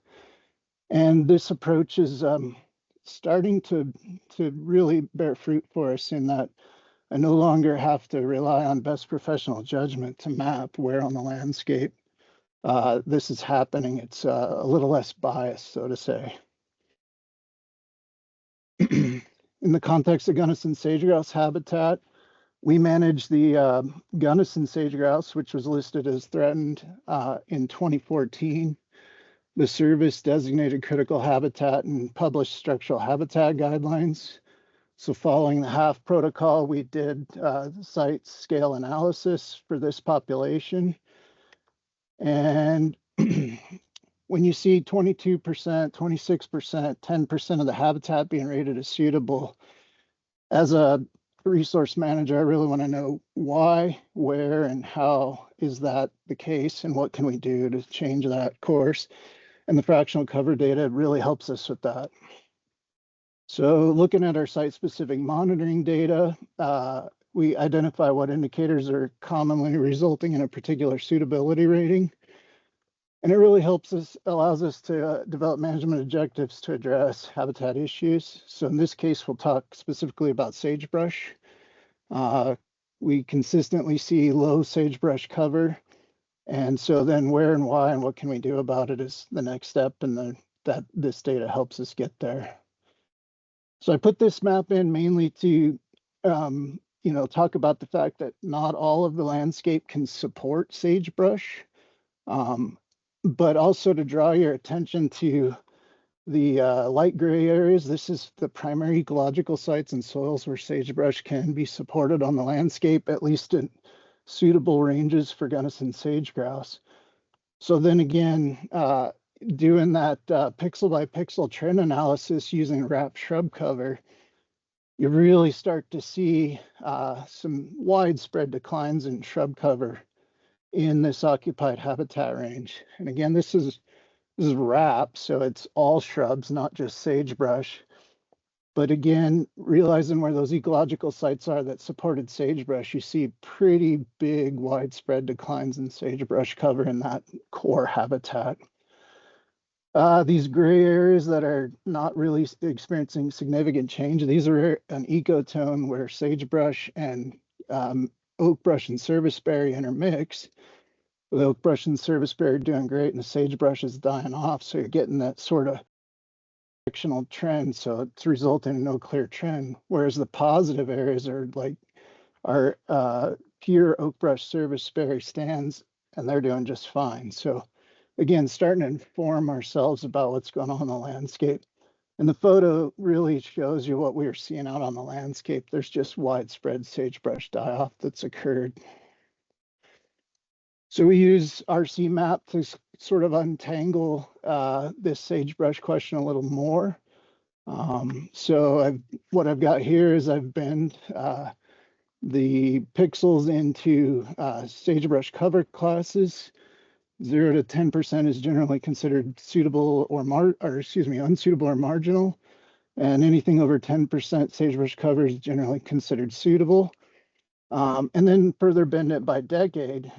And this approach is starting to really bear fruit for us in that I no longer have to rely on best professional judgment to map where on the landscape this is happening. It's a little less biased, so to say. In the context of Gunnison sage-grouse habitat, we manage the Gunnison sage-grouse, which was listed as threatened in 2014. The service designated critical habitat and published structural habitat guidelines. So following the HAF protocol, we did site scale analysis for this population. And when you see 22%, 26%, 10% of the habitat being rated as suitable, as a resource manager, I really want to know why, where, and how is that the case, and what can we do to change that course? And the fractional cover data really helps us with that. So looking at our site-specific monitoring data, we identify what indicators are commonly resulting in a particular suitability rating. And it really helps us, allows us to develop management objectives to address habitat issues. So in this case, we'll talk specifically about sagebrush. We consistently see low sagebrush cover. And so then where and why and what can we do about it is the next step, and that this data helps us get there. So I put this map in mainly to talk about the fact that not all of the landscape can support sagebrush. But also to draw your attention to the light gray areas. This is the primary ecological sites and soils where sagebrush can be supported on the landscape, at least in suitable ranges for Gunnison sage-grouse. So then again, doing that pixel by pixel trend analysis using wrap shrub cover, you really start to see some widespread declines in shrub cover in this occupied habitat range. And again, this is wrap, so it's all shrubs, not just sagebrush. But again, realizing where those ecological sites are that supported sagebrush, you see pretty big widespread declines in sagebrush cover in that core habitat. These gray areas that are not really experiencing significant change, these are an ecotone where sagebrush and oak brush and serviceberry intermix. The oak brush and serviceberry are doing great, and the sagebrush is dying off. So you're getting that sort of directional trend. So it's resulting in no clear trend. Whereas the positive areas are like our pure oak brush serviceberry stands, and they're doing just fine. So again, starting to inform ourselves about what's going on in the landscape. And the photo really shows you what we were seeing out on the landscape. There's just widespread sagebrush die-off that's occurred. So we use RC map to sort of untangle this sagebrush question a little more. What I've got here is I've bent the pixels into sagebrush cover classes. 0 to 10% is generally considered suitable or unsuitable or marginal. And anything over 10% sagebrush cover is generally considered suitable. And then further bend it by decade.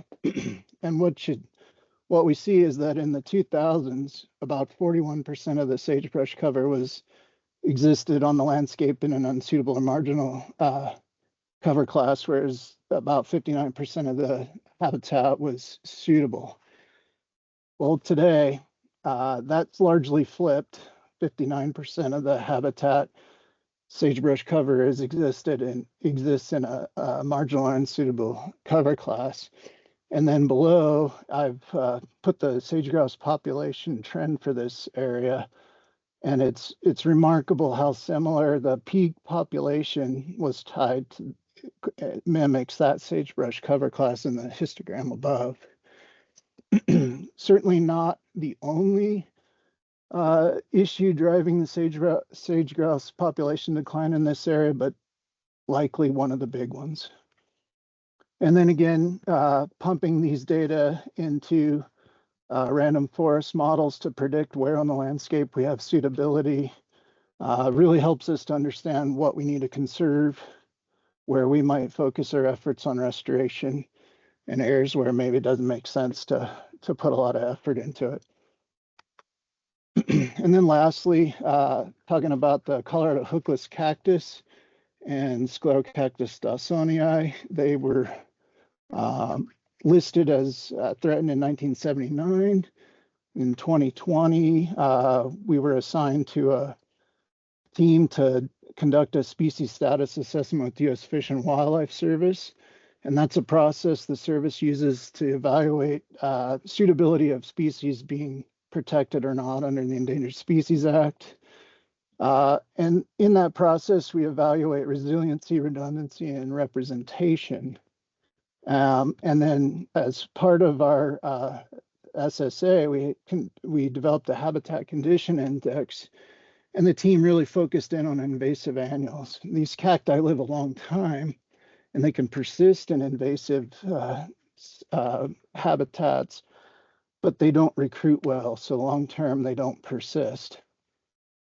And what we see is that in the 2000s, about 41% of the sagebrush cover existed on the landscape in an unsuitable or marginal cover class, whereas about 59% of the habitat was suitable. Well, today, that's largely flipped. 59% of the habitat sagebrush cover exists in a marginal or unsuitable cover class. And then below, I've put the sage-grouse population trend for this area. And it's remarkable how similar the peak population was tied to, mimics that sagebrush cover class in the histogram above. Certainly not the only issue driving the sage grouse population decline in this area, but likely one of the big ones. And then again, pumping these data into random forest models to predict where on the landscape we have suitability really helps us to understand what we need to conserve, where we might focus our efforts on restoration, and areas where maybe it doesn't make sense to put a lot of effort into it. And then lastly, talking about the Colorado hookless cactus and Sclerocactus dawsonii, they were listed as threatened in 1979. In 2020, we were assigned to a team to conduct a species status assessment with the U.S. Fish and Wildlife Service. And that's a process the service uses to evaluate suitability of species being protected or not under the Endangered Species Act. And in that process, we evaluate resiliency, redundancy, and representation. And then as part of our SSA, we developed a habitat condition index, and the team really focused in on invasive annuals. These cacti live a long time, and they can persist in invasive habitats, but they don't recruit well. So long-term, they don't persist.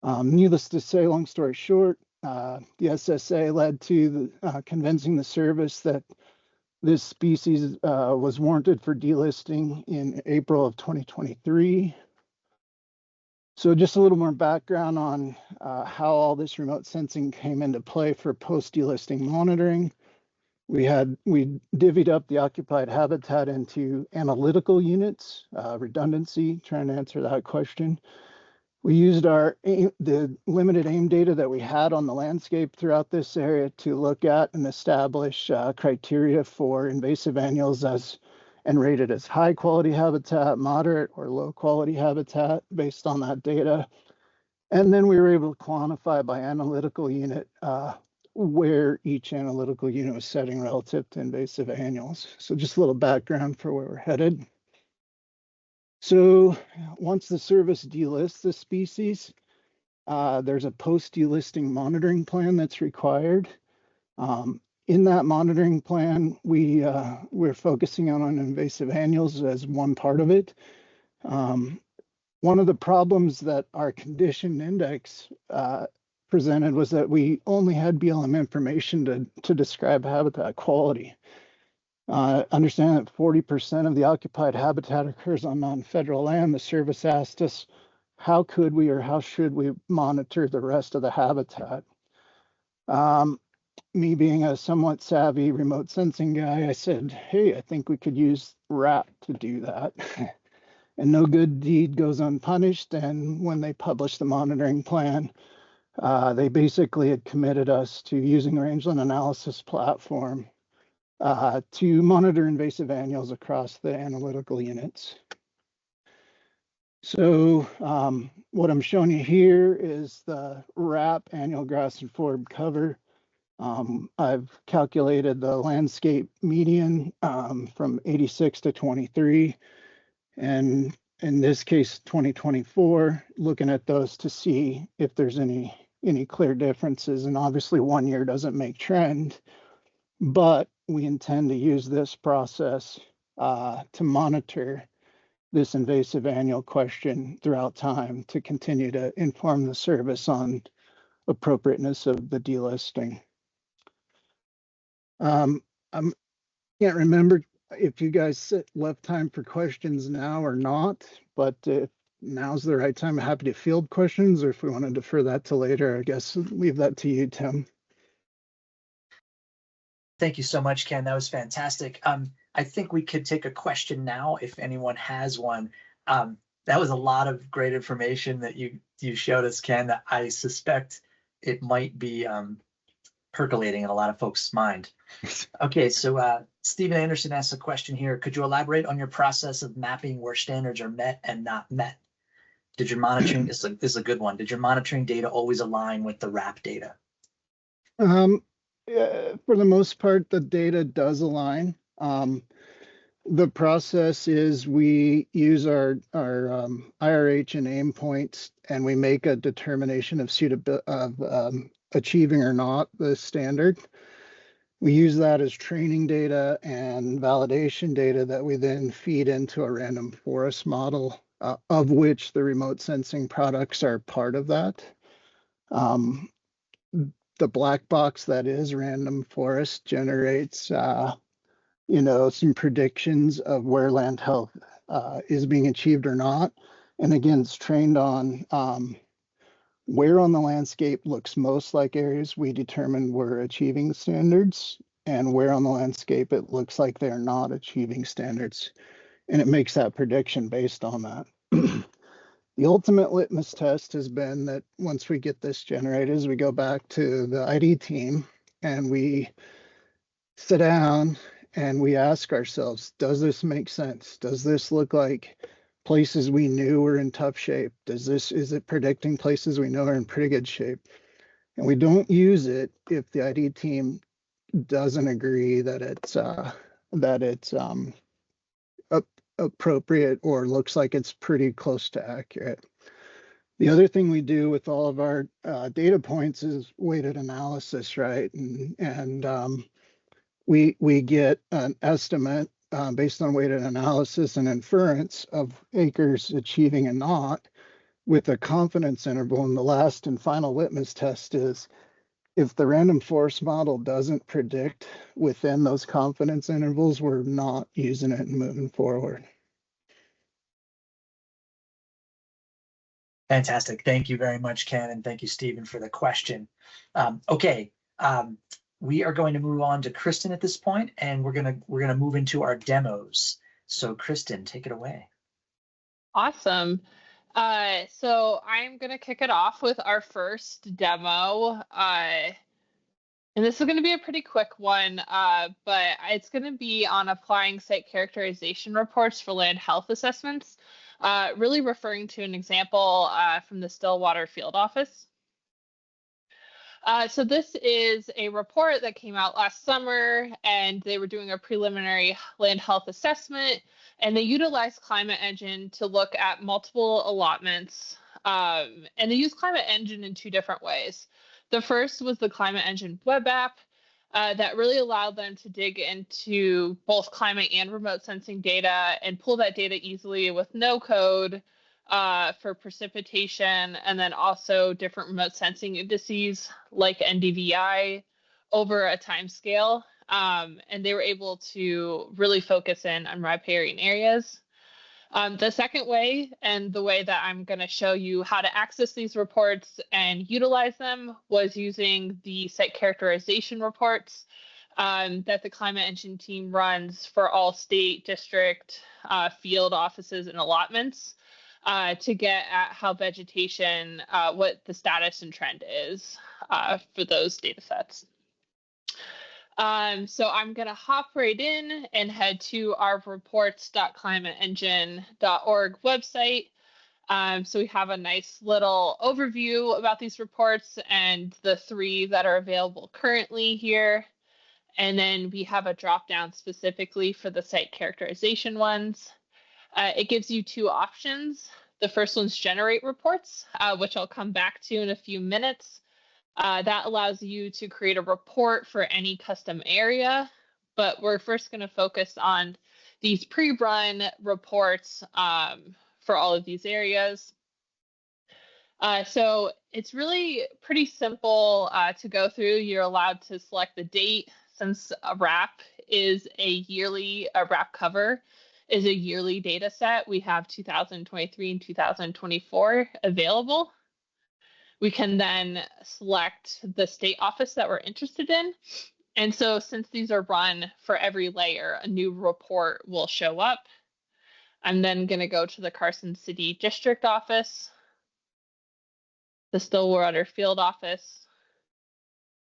Needless to say, long story short, the SSA led to convincing the service that this species was warranted for delisting in April of 2023. So just a little more background on how all this remote sensing came into play for post-delisting monitoring. We divvied up the occupied habitat into analytical units, redundancy, trying to answer that question. We used the limited AIM data that we had on the landscape throughout this area to look at and establish criteria for invasive annuals and rated as high quality habitat, moderate, or low quality habitat based on that data. And then we were able to quantify by analytical unit where each analytical unit was setting relative to invasive annuals. So just a little background for where we're headed. So once the service delists the species, there's a post-delisting monitoring plan that's required. In that monitoring plan, we're focusing on invasive annuals as one part of it. One of the problems that our condition index presented was that we only had BLM information to describe habitat quality. Understand that 40% of the occupied habitat occurs on non-federal land. The service asked us, how could we or how should we monitor the rest of the habitat? Me being a somewhat savvy remote sensing guy, I said, hey, I think we could use RAP to do that. And no good deed goes unpunished. And when they published the monitoring plan, they basically had committed us to using a rangeland analysis platform to monitor invasive annuals across the analytical units. So what I'm showing you here is the RAP annual grass and forb cover. I've calculated the landscape median from 86 to 23, and in this case 2024, looking at those to see if there's any clear differences. And obviously 1 year doesn't make trend, but we intend to use this process to monitor this invasive annual question throughout time to continue to inform the service on appropriateness of the delisting. I can't remember if you guys left time for questions now or not, but if now's the right time, I'm happy to field questions, or if we want to defer that to later, I guess leave that to you, Tim. Thank you so much, Ken. That was fantastic. I think we could take a question now if anyone has one. That was a lot of great information that you showed us, Ken. I suspect it might be percolating in a lot of folks' mind. Okay, so Stephen Anderson asks a question here. Could you elaborate on your process of mapping where standards are met and not met? Did your monitoring, this is a good one. Did your monitoring data always align with the RAP data? For the most part, the data does align. The process is we use our IRH and aim points, and we make a determination of achieving or not the standard. We use that as training data and validation data that we then feed into a random forest model, of which the remote sensing products are part of that. The black box that is random forest generates some predictions of where land health is being achieved or not. And again, it's trained on where on the landscape looks most like areas we determined we're achieving standards, and where on the landscape it looks like they're not achieving standards. And it makes that prediction based on that. The ultimate litmus test has been that once we get this generated, is we go back to the ID team and we sit down and we ask ourselves, does this make sense? Does this look like places we knew were in tough shape? Is it predicting places we know are in pretty good shape? And we don't use it if the ID team doesn't agree that it's appropriate or looks like it's pretty close to accurate. The other thing we do with all of our data points is weighted analysis, right? And we get an estimate based on weighted analysis and inference of acres achieving and not, with a confidence interval. And the last and final litmus test is if the random forest model doesn't predict within those confidence intervals, we're not using it and moving forward. Fantastic. Thank you very much, Ken, and thank you, Stephen, for the question. We are going to move on to Kristen at this point, and we're gonna move into our demos. So, Kristen, take it away. Awesome. So I'm gonna kick it off with our first demo. And this is going to be a pretty quick one, but it's going to be on applying site characterization reports for land health assessments, really referring to an example from the Stillwater field office. So this is a report that came out last summer, and they were doing a preliminary land health assessment, and they utilized Climate Engine to look at multiple allotments, and they used Climate Engine in two different ways. The first was the Climate Engine web app that really allowed them to dig into both climate and remote sensing data and pull that data easily with no code for precipitation, and then also different remote sensing indices like NDVI over a time scale. And they were able to really focus in on riparian areas. The second way, and the way that I'm going to show you how to access these reports and utilize them, was using the site characterization reports that the Climate Engine team runs for all state, district, field offices, and allotments to get at how vegetation, what the status and trend is for those data sets. So I'm going to hop right in and head to our reports.climateengine.org website. So we have a nice little overview about these reports and the three that are available currently here. And then we have a drop down specifically for the site characterization ones. It gives you two options. The first one's generate reports, which I'll come back to in a few minutes. That allows you to create a report for any custom area, but we're first going to focus on these pre-run reports for all of these areas. So it's really pretty simple to go through. You're allowed to select the date, since a RAP cover is a yearly data set. We have 2023 and 2024 available. We can then select the state office that we're interested in. And so since these are run for every layer, a new report will show up. I'm then going to go to the Carson City District Office, the Stillwater Field Office,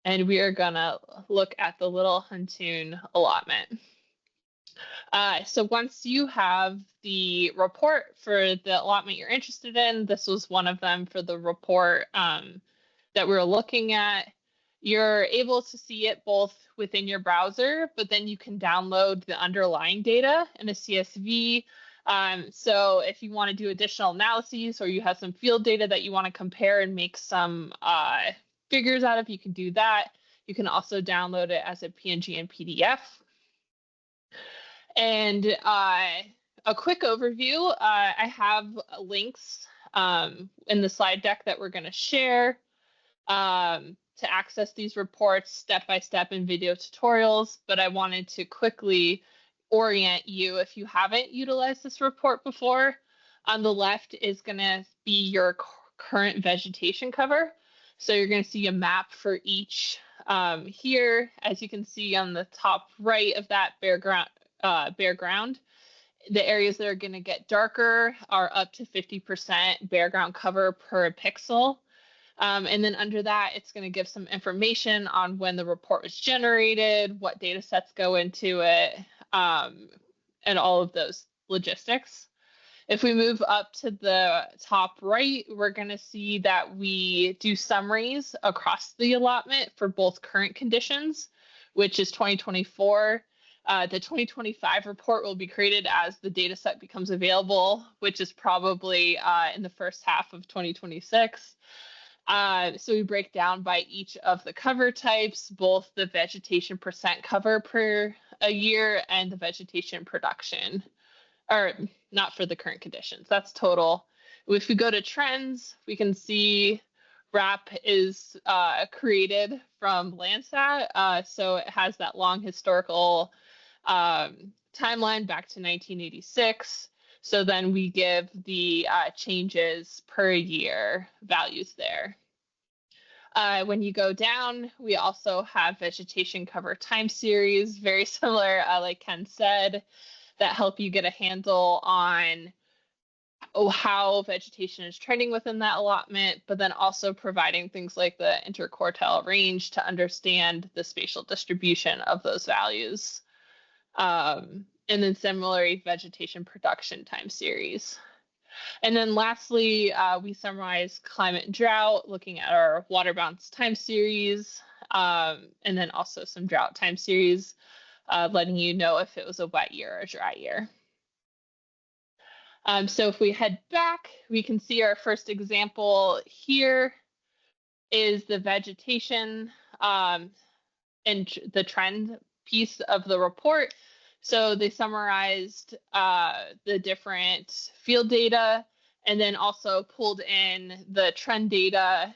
and we are going to look at the Little Huntoon allotment. So once you have the report for the allotment you're interested in, this was one of them for the report that we were looking at, you're able to see it both within your browser, but then you can download the underlying data in a CSV. So if you want to do additional analyses or you have some field data that you want to compare and make some figures out of, you can do that. You can also download it as a PNG and PDF. And a quick overview, I have links in the slide deck that we're going to share to access these reports step-by-step in video tutorials, but I wanted to quickly orient you if you haven't utilized this report before. On the left is going to be your current vegetation cover. So you're going to see a map for each here. As you can see on the top right of that bare ground, the areas that are going to get darker are up to 50% bare ground cover per pixel. And then under that, it's going to give some information on when the report was generated, what data sets go into it, and all of those logistics. If we move up to the top right, we're going to see that we do summaries across the allotment for both current conditions, which is 2024. The 2025 report will be created as the data set becomes available, which is probably in the first half of 2026. So we break down by each of the cover types, both the vegetation percent cover per a year and the vegetation production, or not for the current conditions, that's total. If we go to trends, we can see RAP is created from Landsat. So it has that long historical timeline back to 1986. So then we give the changes per year values there. When you go down, we also have vegetation cover time series, very similar, like Ken said, that help you get a handle on how vegetation is trending within that allotment, but then also providing things like the interquartile range to understand the spatial distribution of those values. And then similarly, vegetation production time series. And then lastly, we summarize climate and drought, looking at our water balance time series, and then also some drought time series, letting you know if it was a wet year or a dry year. So if we head back, we can see our first example here is the vegetation and the trend piece of the report. So they summarized the different field data and then also pulled in the trend data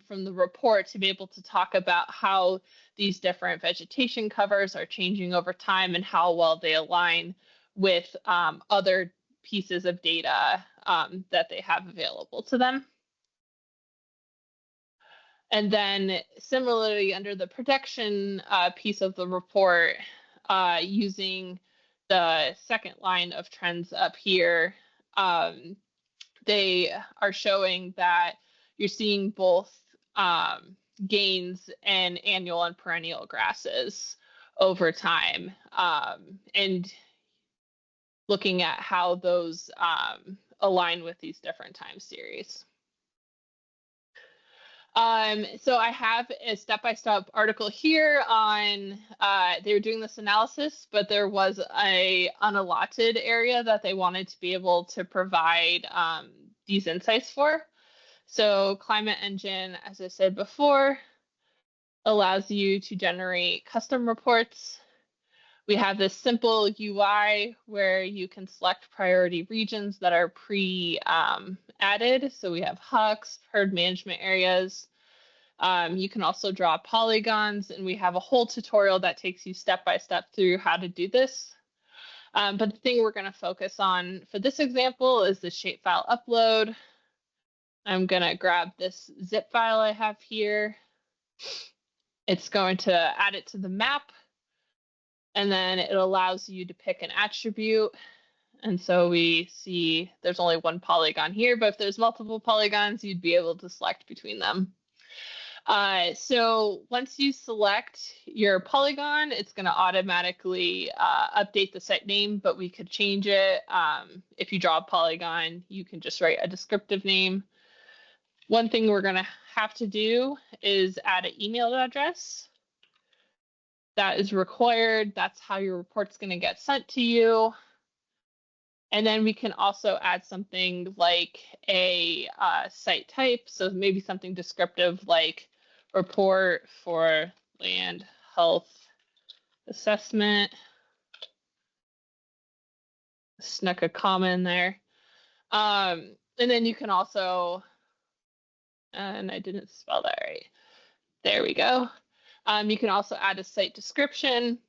from the report to be able to talk about how these different vegetation covers are changing over time and how well they align with other pieces of data that they have available to them. And then similarly, under the production piece of the report, using the second line of trends up here, they are showing that you're seeing both gains in annual and perennial grasses over time, and looking at how those align with these different time series. So I have a step-by-step article here on, they were doing this analysis, but there was a unallotted area that they wanted to be able to provide these insights for. So Climate Engine, as I said before, allows you to generate custom reports. We have this simple UI where you can select priority regions that are pre-added. So we have HUCs, herd management areas. You can also draw polygons, and we have a whole tutorial that takes you step by step through how to do this. But the thing we're going to focus on for this example is the shapefile upload. I'm going to grab this zip file I have here. It's going to add it to the map. And then it allows you to pick an attribute. And so we see there's only one polygon here, but if there's multiple polygons, you'd be able to select between them. So once you select your polygon, it's going to automatically update the site name, but we could change it. If you draw a polygon, you can just write a descriptive name. One thing we're going to have to do is add an email address. That is required. That's how your report's going to get sent to you. And then we can also add something like a site type. So maybe something descriptive like report for land health assessment. Snuck a comma in there. And then you can also, and I didn't spell that right. There we go. You can also add a site description,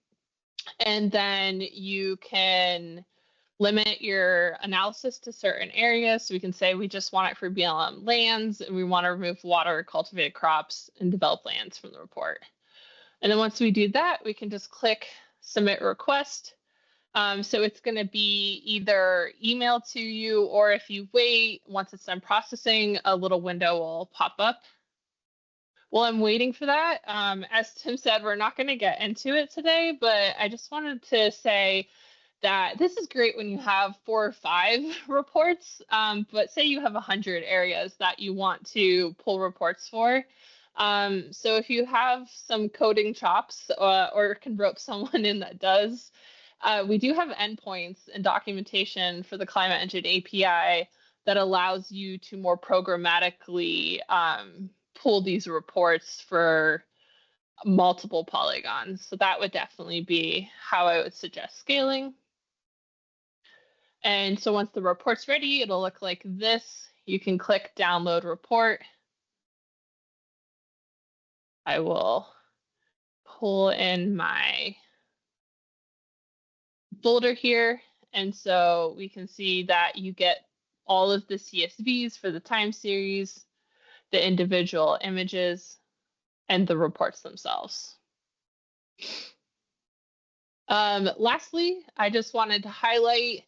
and then you can limit your analysis to certain areas. So we can say we just want it for BLM lands, and we want to remove water, cultivated crops, and developed lands from the report. And then once we do that, we can just click submit request. So it's going to be either emailed to you, or if you wait, once it's done processing, a little window will pop up. While I'm waiting for that, as Tim said, we're not going to get into it today, but I just wanted to say that this is great when you have 4 or 5 reports, but say you have 100 areas that you want to pull reports for. So if you have some coding chops or can rope someone in that does, we do have endpoints and documentation for the Climate Engine API that allows you to more programmatically pull these reports for multiple polygons. So that would definitely be how I would suggest scaling. And so once the report's ready, it'll look like this. You can click download report. I will pull in my folder here. And so we can see that you get all of the CSVs for the time series, the individual images, and the reports themselves. Lastly, I just wanted to highlight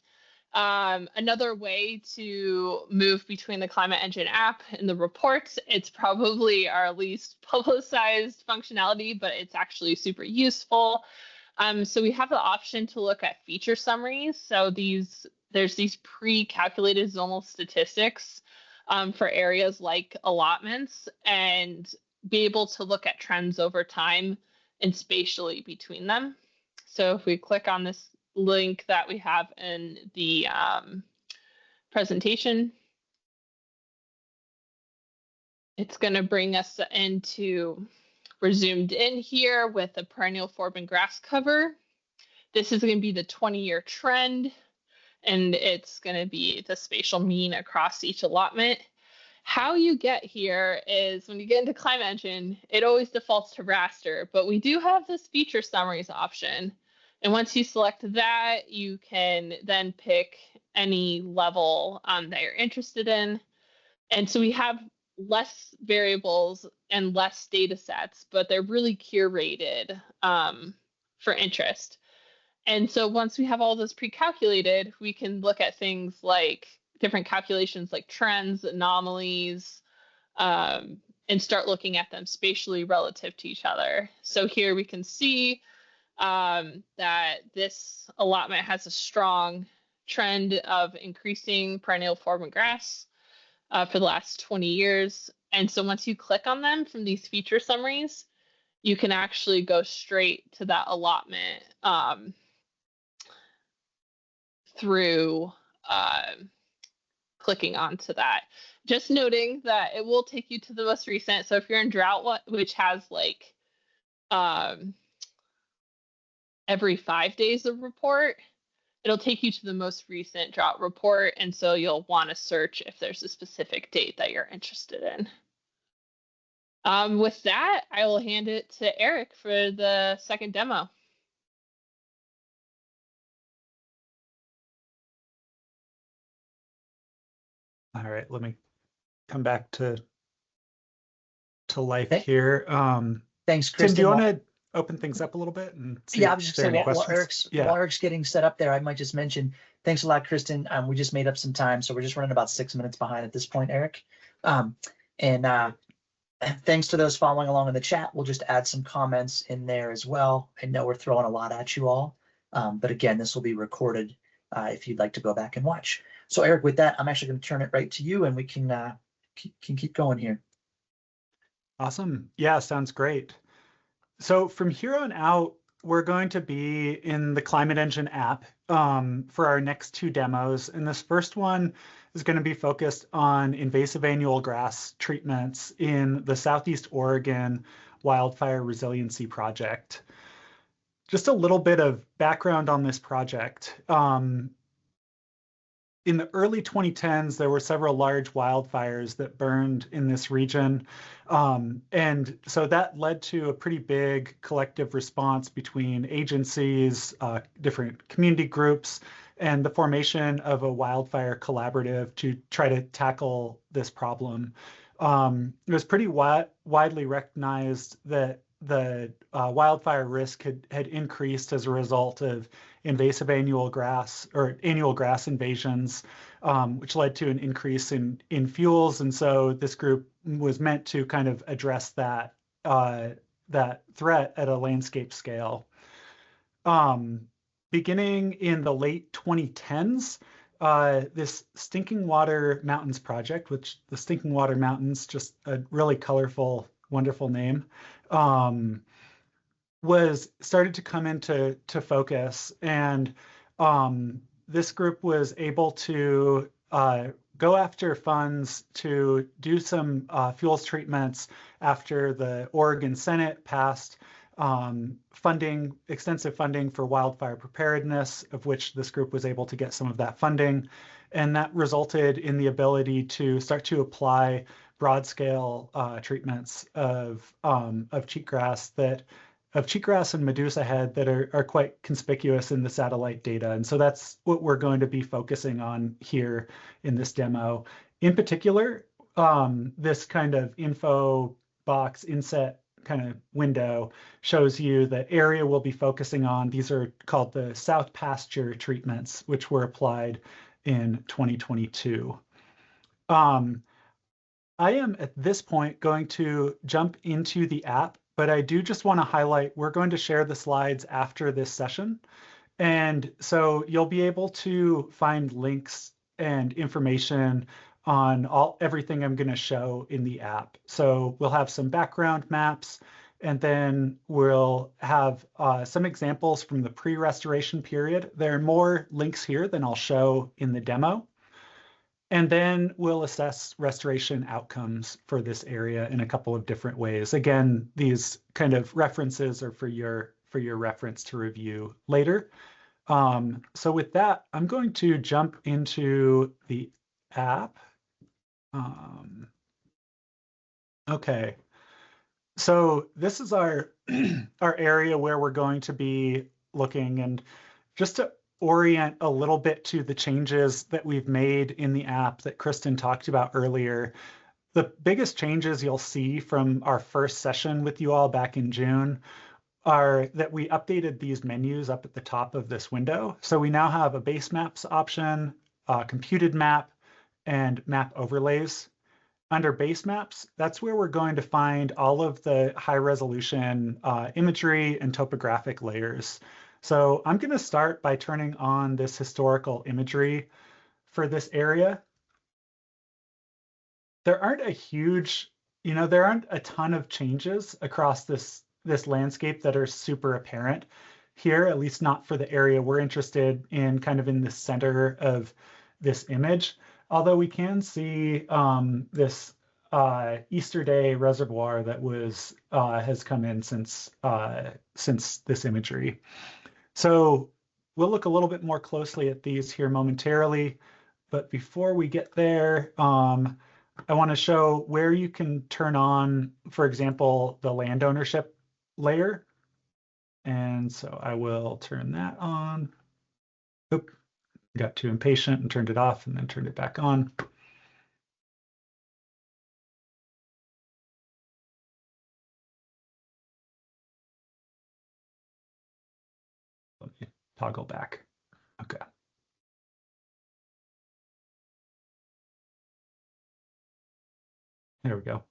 another way to move between the Climate Engine app and the reports. It's probably our least publicized functionality, but it's actually super useful. So we have the option to look at feature summaries. So there's these pre-calculated zonal statistics for areas like allotments, and be able to look at trends over time and spatially between them. So if we click on this link that we have in the presentation, it's going to bring us into, we're zoomed in here with a perennial forb grass cover. This is going to be the 20-year trend, and it's going to be the spatial mean across each allotment. How you get here is when you get into Climate Engine, it always defaults to raster, but we do have this feature summaries option. And once you select that, you can then pick any level that you're interested in. And so we have less variables and less data sets, but they're really curated for interest. And so once we have all those pre-calculated, we can look at things like different calculations like trends, anomalies, and start looking at them spatially relative to each other. So here we can see that this allotment has a strong trend of increasing perennial forb grass for the last 20 years. And so once you click on them from these feature summaries, you can actually go straight to that allotment through clicking onto that. Just noting that it will take you to the most recent. So if you're in drought, which has like every 5 days of report, it'll take you to the most recent drought report. And so you'll want to search if there's a specific date that you're interested in. With that, I will hand it to Eric for the second demo. All right, let me come back to life here. Thanks, Tim, Kristen. do you want to open things up a little bit and see Yeah, I was just saying, while questions? Eric's getting set up there, I might just mention, thanks a lot, Kristen. We just made up some time, so we're just running about 6 minutes behind at this point, Eric. Thanks to those following along in the chat. We'll just add some comments in there as well. I know we're throwing a lot at you all, but again, this will be recorded if you'd like to go back and watch. So Eric, with that, I'm actually going to turn it right to you, and we can can keep going here. Awesome. Yeah, sounds great. So from here on out, we're going to be in the Climate Engine app for our next two demos. And this first one is going to be focused on invasive annual grass treatments in the Southeast Oregon Wildfire Resiliency Project. Just a little bit of background on this project. In the early 2010s, there were several large wildfires that burned in this region. And so that led to a pretty big collective response between agencies, different community groups, and the formation of a wildfire collaborative to try to tackle this problem. It was pretty widely recognized that the wildfire risk had increased as a result of invasive annual grass or annual grass invasions, which led to an increase in fuels. And so this group was meant to kind of address that that threat at a landscape scale. Beginning in the late 2010s, this Stinking Water Mountains project, which the Stinking Water Mountains, just a really colorful, wonderful name, was started to come into focus. And this group was able to go after funds to do some fuels treatments after the Oregon Senate passed extensive funding for wildfire preparedness, of which this group was able to get some of that funding. And that resulted in the ability to start to apply broad-scale treatments of cheatgrass and Medusa head that are quite conspicuous in the satellite data. And so that's what we're going to be focusing on here in this demo. In particular, this kind of info box inset kind of window shows you the area we'll be focusing on. These are called the South Pasture treatments, which were applied in 2022. I am at this point going to jump into the app, but I do just want to highlight, we're going to share the slides after this session. And so you'll be able to find links and information on everything I'm going to show in the app. So we'll have some background maps, and then we'll have some examples from the pre-restoration period. There are more links here than I'll show in the demo. And then we'll assess restoration outcomes for this area in a couple of different ways. Again, these kind of references are for your reference to review later. So with that, I'm going to jump into the app. Okay, so this is our our area where we're going to be looking, and just to orient a little bit to the changes that we've made in the app that Kristen talked about earlier. The biggest changes you'll see from our first session with you all back in June are that we updated these menus up at the top of this window. So we now have a base maps option, a computed map, and map overlays. Under base maps, that's where we're going to find all of the high resolution imagery and topographic layers. So I'm going to start by turning on this historical imagery for this area. There aren't there aren't a ton of changes across this landscape that are super apparent here, at least not for the area we're interested in, kind of in the center of this image. Although we can see this Easter Day reservoir that has come in since this imagery. So we'll look a little bit more closely at these here momentarily, but before we get there, I want to show where you can turn on, for example, the land ownership layer. And so I will turn that on. Oop, got too impatient and turned it off and then turned it back on. Let me toggle back. Okay. There we go.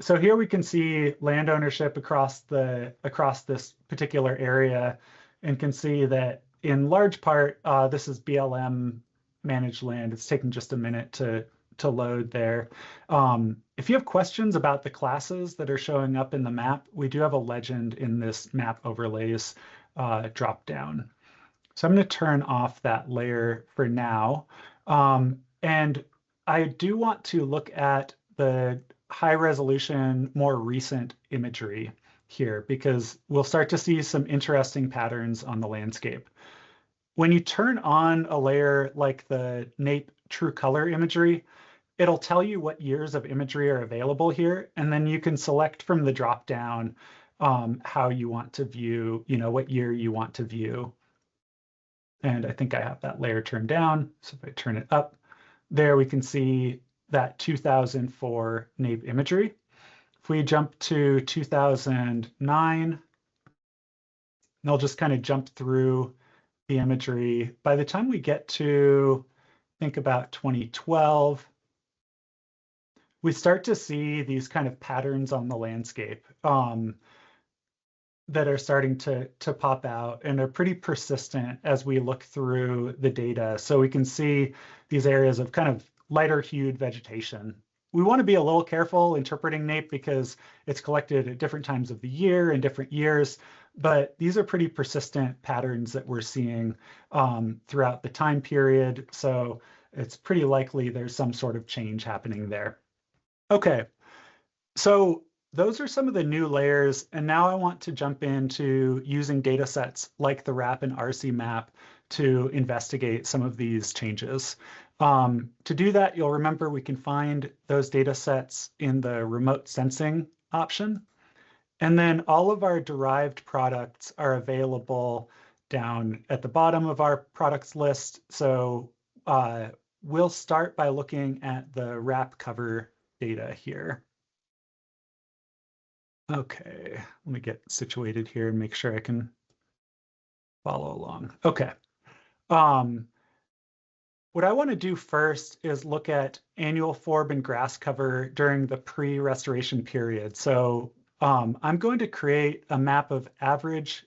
So here we can see land ownership across this particular area, and can see that in large part this is BLM managed land. It's taken just a minute to to load there. If you have questions about the classes that are showing up in the map, we do have a legend in this map overlays drop down. So I'm going to turn off that layer for now. And I do want to look at the high resolution, more recent imagery here, because we'll start to see some interesting patterns on the landscape. When you turn on a layer like the NAPE True Color imagery, it'll tell you what years of imagery are available here, and then you can select from the drop-down how you want to view, what year you want to view. And I think I have that layer turned down, so if I turn it up, there we can see that 2004 NAPE imagery. If we jump to 2009, they'll just kind of jump through the imagery. By the time we get to, think about 2012, we start to see these kind of patterns on the landscape that are starting to pop out and are pretty persistent as we look through the data. So we can see these areas of kind of lighter hued vegetation. We want to be a little careful interpreting NAPE because it's collected at different times of the year and different years, but these are pretty persistent patterns that we're seeing throughout the time period. So it's pretty likely there's some sort of change happening there. Okay, so those are some of the new layers, and now I want to jump into using data sets like the RAP and RC map to investigate some of these changes. To do that, you'll remember we can find those data sets in the remote sensing option. And then all of our derived products are available down at the bottom of our products list. So we'll start by looking at the RAP cover data here. Okay, let me get situated here and make sure I can follow along. Okay. What I want to do first is look at annual forb and grass cover during the pre-restoration period. So I'm going to create a map of average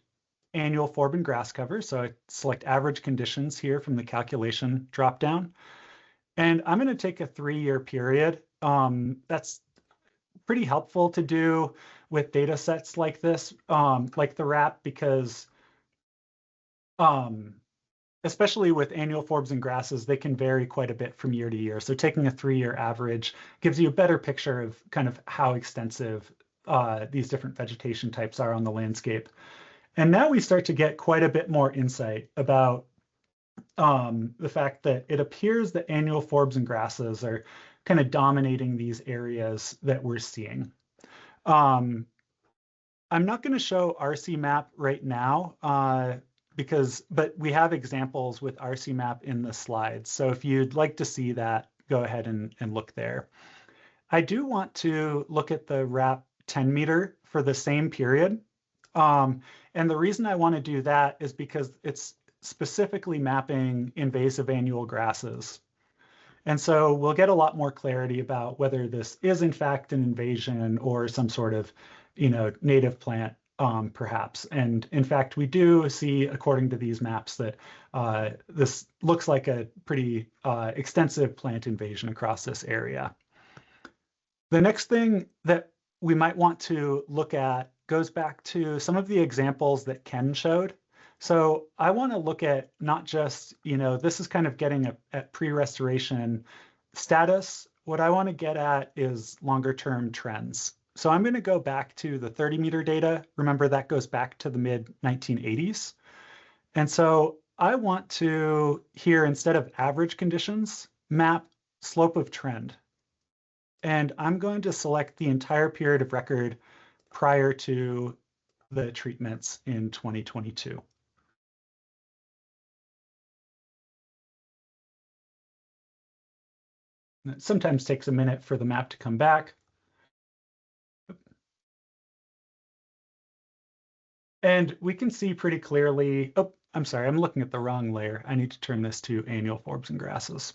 annual forb and grass cover. So I select average conditions here from the calculation dropdown. And I'm going to take a 3-year period. That's pretty helpful to do with data sets like this, like the RAP, because especially with annual forbs and grasses, they can vary quite a bit from year to year. So taking a 3-year average gives you a better picture of kind of how extensive these different vegetation types are on the landscape. And now we start to get quite a bit more insight about the fact that it appears that annual forbs and grasses are kind of dominating these areas that we're seeing. I'm not going to show RC map right now, but we have examples with RC map in the slides. So if you'd like to see that, go ahead and look there. I do want to look at the RAP 10 meter for the same period. And the reason I want to do that is because it's specifically mapping invasive annual grasses. And so we'll get a lot more clarity about whether this is in fact an invasion or some sort of, native plant, perhaps. And in fact, we do see, according to these maps, that this looks like a pretty extensive plant invasion across this area. The next thing that we might want to look at goes back to some of the examples that Ken showed. So I want to look at not just, this is kind of getting at pre-restoration status. What I want to get at is longer term trends. So I'm going to go back to the 30 meter data. Remember, that goes back to the mid 1980s. And so I want to, here, instead of average conditions, map slope of trend. And I'm going to select the entire period of record prior to the treatments in 2022. It sometimes takes a minute for the map to come back. And we can see pretty clearly, oh, I'm sorry, I'm looking at the wrong layer. I need to turn this to annual forbs and grasses.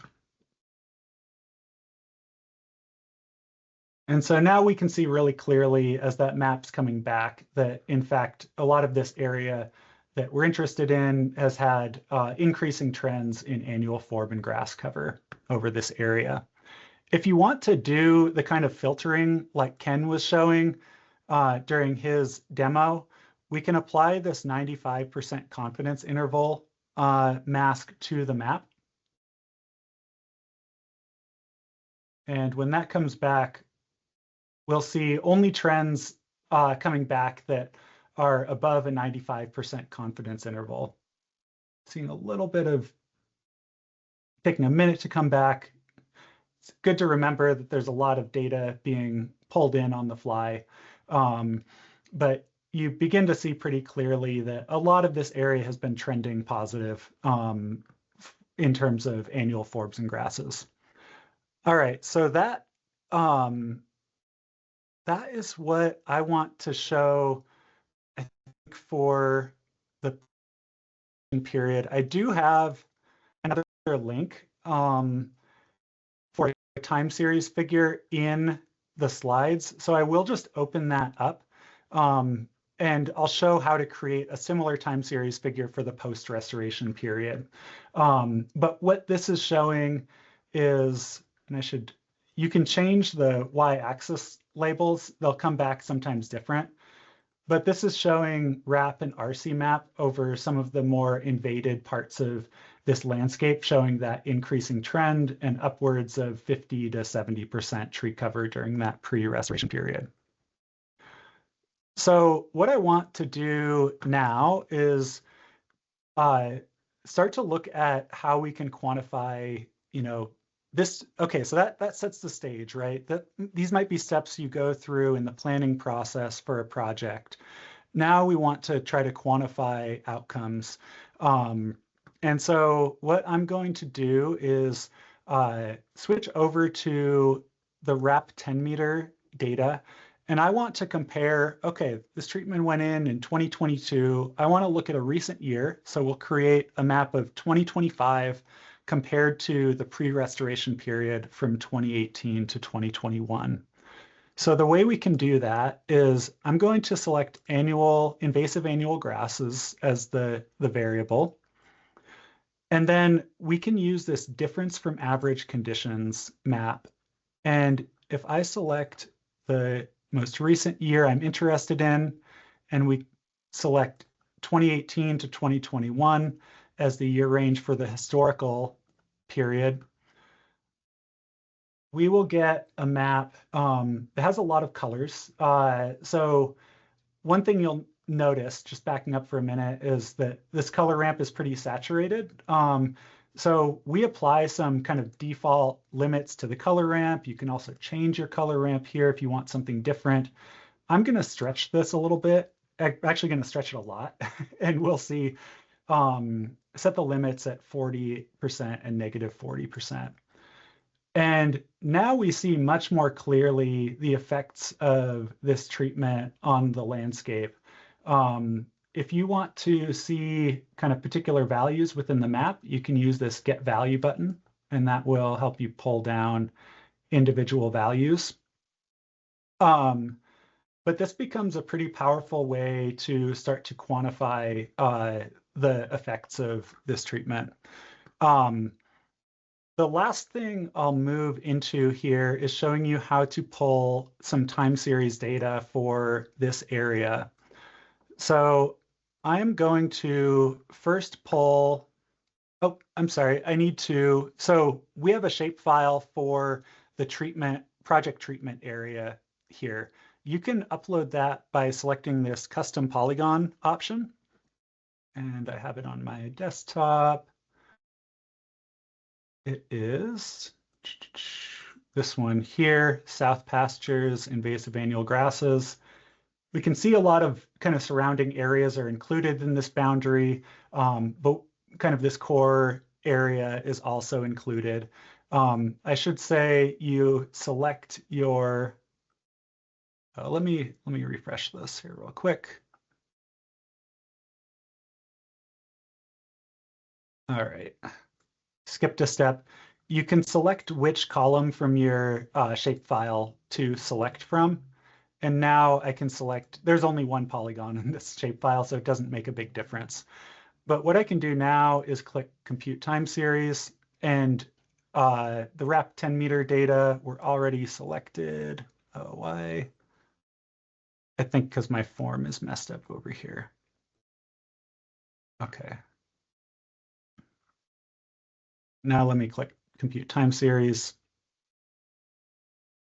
And so now we can see really clearly as that map's coming back that, in fact, a lot of this area that we're interested in has had increasing trends in annual forb and grass cover over this area. If you want to do the kind of filtering like Ken was showing during his demo, we can apply this 95% confidence interval mask to the map. And when that comes back, we'll see only trends coming back that are above a 95% confidence interval. Seeing a little bit of taking a minute to come back. It's good to remember that there's a lot of data being pulled in on the fly. But you begin to see pretty clearly that a lot of this area has been trending positive in terms of annual forbs and grasses. All right, so that is what I want to show, I think, for the period. I do have another link for a time series figure in the slides. So I will just open that up and I'll show how to create a similar time series figure for the post-restoration period. But what this is showing is, and you can change the y-axis labels. They'll come back sometimes different. But this is showing RAP and RC map over some of the more invaded parts of this landscape, showing that increasing trend and upwards of 50 to 70% tree cover during that pre-restoration period. So what I want to do now is start to look at how we can quantify, this. Okay, so that sets the stage, right? These might be steps you go through in the planning process for a project. Now we want to try to quantify outcomes. And so what I'm going to do is switch over to the RAP 10 meter data. And I want to compare, okay, this treatment went in 2022. I want to look at a recent year. So we'll create a map of 2025 compared to the pre-restoration period from 2018 to 2021. So the way we can do that is I'm going to select invasive annual grasses as the variable. And then we can use this difference from average conditions map. And if I select the most recent year I'm interested in, and we select 2018 to 2021 as the year range for the historical period, we will get a map that has a lot of colors. So one thing you'll notice, just backing up for a minute, is that this color ramp is pretty saturated. So we apply some kind of default limits to the color ramp. You can also change your color ramp here if you want something different. I'm going to stretch this a little bit. I'm actually going to stretch it a lot, and we'll see. Set the limits at 40% and negative 40%. And now we see much more clearly the effects of this treatment on the landscape. If you want to see kind of particular values within the map, you can use this get value button, and that will help you pull down individual values. But this becomes a pretty powerful way to start to quantify the effects of this treatment. The last thing I'll move into here is showing you how to pull some time series data for this area. So I'm going to first pull, oh, I'm sorry, so we have a shapefile for the project treatment area here. You can upload that by selecting this custom polygon option. And I have it on my desktop. It is this one here, South Pastures, Invasive Annual Grasses. We can see a lot of kind of surrounding areas are included in this boundary, but kind of this core area is also included. I should say you select your, let me refresh this here real quick. All right, skipped a step. You can select which column from your shapefile to select from. And now I can select, there's only one polygon in this shapefile, so it doesn't make a big difference. But what I can do now is click Compute Time Series, and The RAP 10 meter data were already selected. Oh, why? I think because my form is messed up over here. Okay. Now let me click compute time series.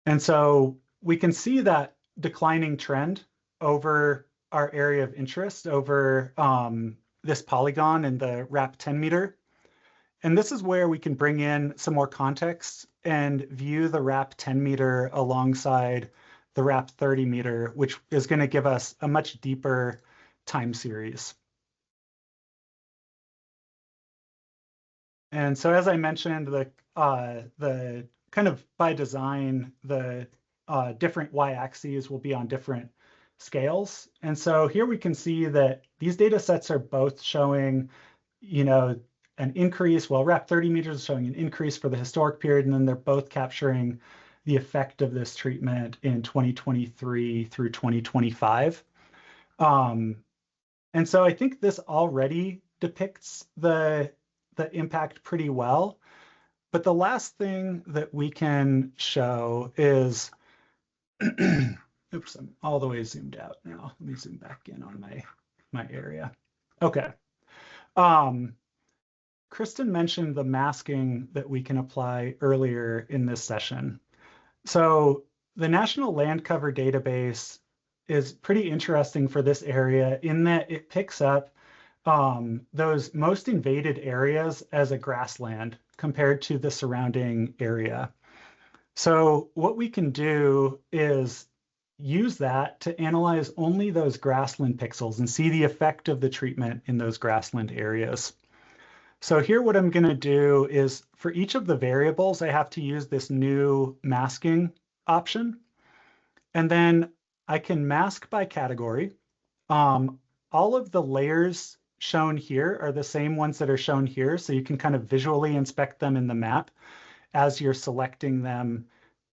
And so we can see that declining trend over our area of interest, over this polygon in the RAP 10 meter. And this is where we can bring in some more context and view the RAP 10 meter alongside the RAP 30 meter, which is going to give us a much deeper time series. And so, as I mentioned, the kind of by design, the different y-axes will be on different scales. And so here we can see that these data sets are both showing, an increase. Well, RAP 30 meters is showing an increase for the historic period, and then they're both capturing the effect of this treatment in 2023 through 2025. And so I think this already depicts the impact pretty well. But the last thing that we can show is, oops, I'm all the way zoomed out now. Let me zoom back in on my area. Okay. Kristen mentioned the masking that we can apply earlier in this session. So the National Land Cover Database is pretty interesting for this area in that it picks up those most invaded areas as a grassland compared to the surrounding area. So what we can do is use that to analyze only those grassland pixels and see the effect of the treatment in those grassland areas. So here what I'm going to do is for each of the variables, I have to use this new masking option. And then I can mask by category. All of the layers shown here are the same ones that are shown here. So you can kind of visually inspect them in the map as you're selecting them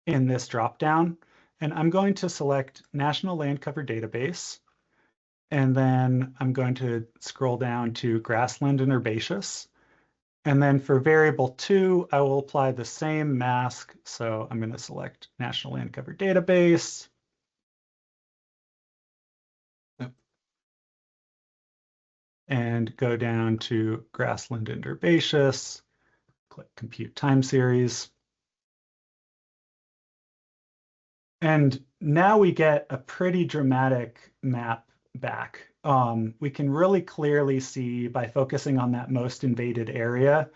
in this dropdown. And I'm going to select National Land Cover Database. And then I'm going to scroll down to grassland and herbaceous. And then for variable 2, I will apply the same mask. So I'm going to select National Land Cover Database. And go down to grassland and herbaceous, click compute time series. And now we get a pretty dramatic map back. We can really clearly see by focusing on that most invaded area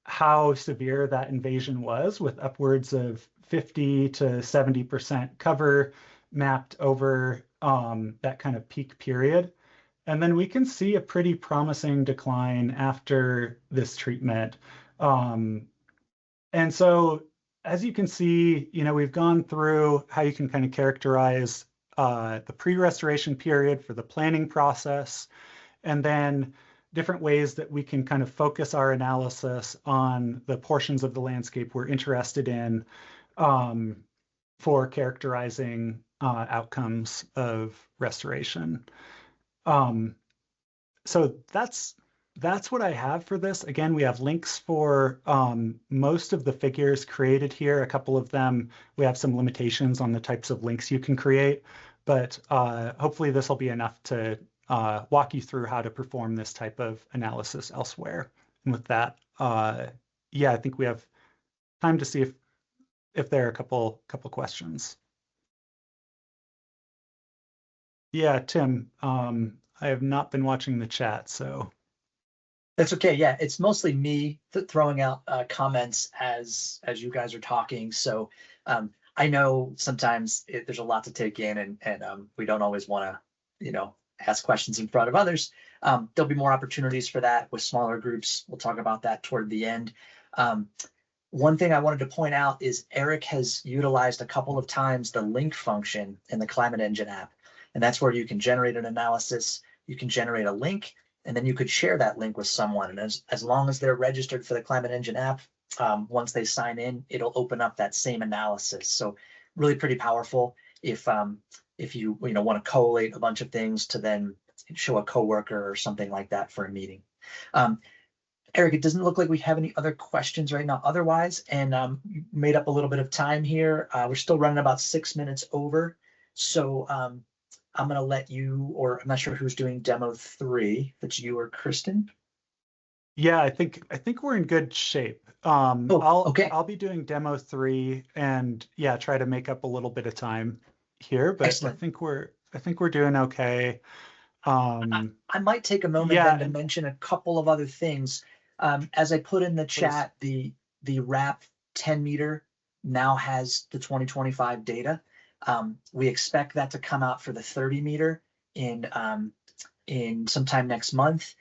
how severe that invasion was, with upwards of 50 to 70% cover mapped over that kind of peak period. And then we can see a pretty promising decline after this treatment. And so as you can see, we've gone through how you can kind of characterize the pre-restoration period for the planning process, and then different ways that we can kind of focus our analysis on the portions of the landscape we're interested in for characterizing outcomes of restoration. So that's what I have for this. Again, we have links for most of the figures created here. A couple of them, we have some limitations on the types of links you can create, but hopefully this will be enough to walk you through how to perform this type of analysis elsewhere. And with that, yeah, I think we have time to see if there are a couple questions. Yeah, Tim, I have not been watching the chat, so. That's okay. Yeah, it's mostly me throwing out comments as you guys are talking. So I know sometimes there's a lot to take in, and we don't always want to, ask questions in front of others. There'll be more opportunities for that with smaller groups. We'll talk about that toward the end. One thing I wanted to point out is Eric has utilized a couple of times the link function in the Climate Engine app. And that's where you can generate an analysis, you can generate a link, and then you could share that link with someone. And as long as they're registered for the Climate Engine app, once they sign in, it'll open up that same analysis. So really pretty powerful if you want to collate a bunch of things to then show a coworker or something like that for a meeting. Eric, it doesn't look like we have any other questions right now otherwise, and you made up a little bit of time here. We're still running about 6 minutes over. So I'm going to let you, or I'm not sure who's doing demo 3, if it's you or Kristen. Yeah, I think we're in good shape. Okay. I'll be doing demo 3 and yeah, try to make up a little bit of time here, but Excellent. I think we're doing okay. I might take a moment yeah, then to mention a couple of other things. As I put in the chat, the RAP 10 meter now has the 2025 data. We expect that to come out for the 30 meter in sometime next month.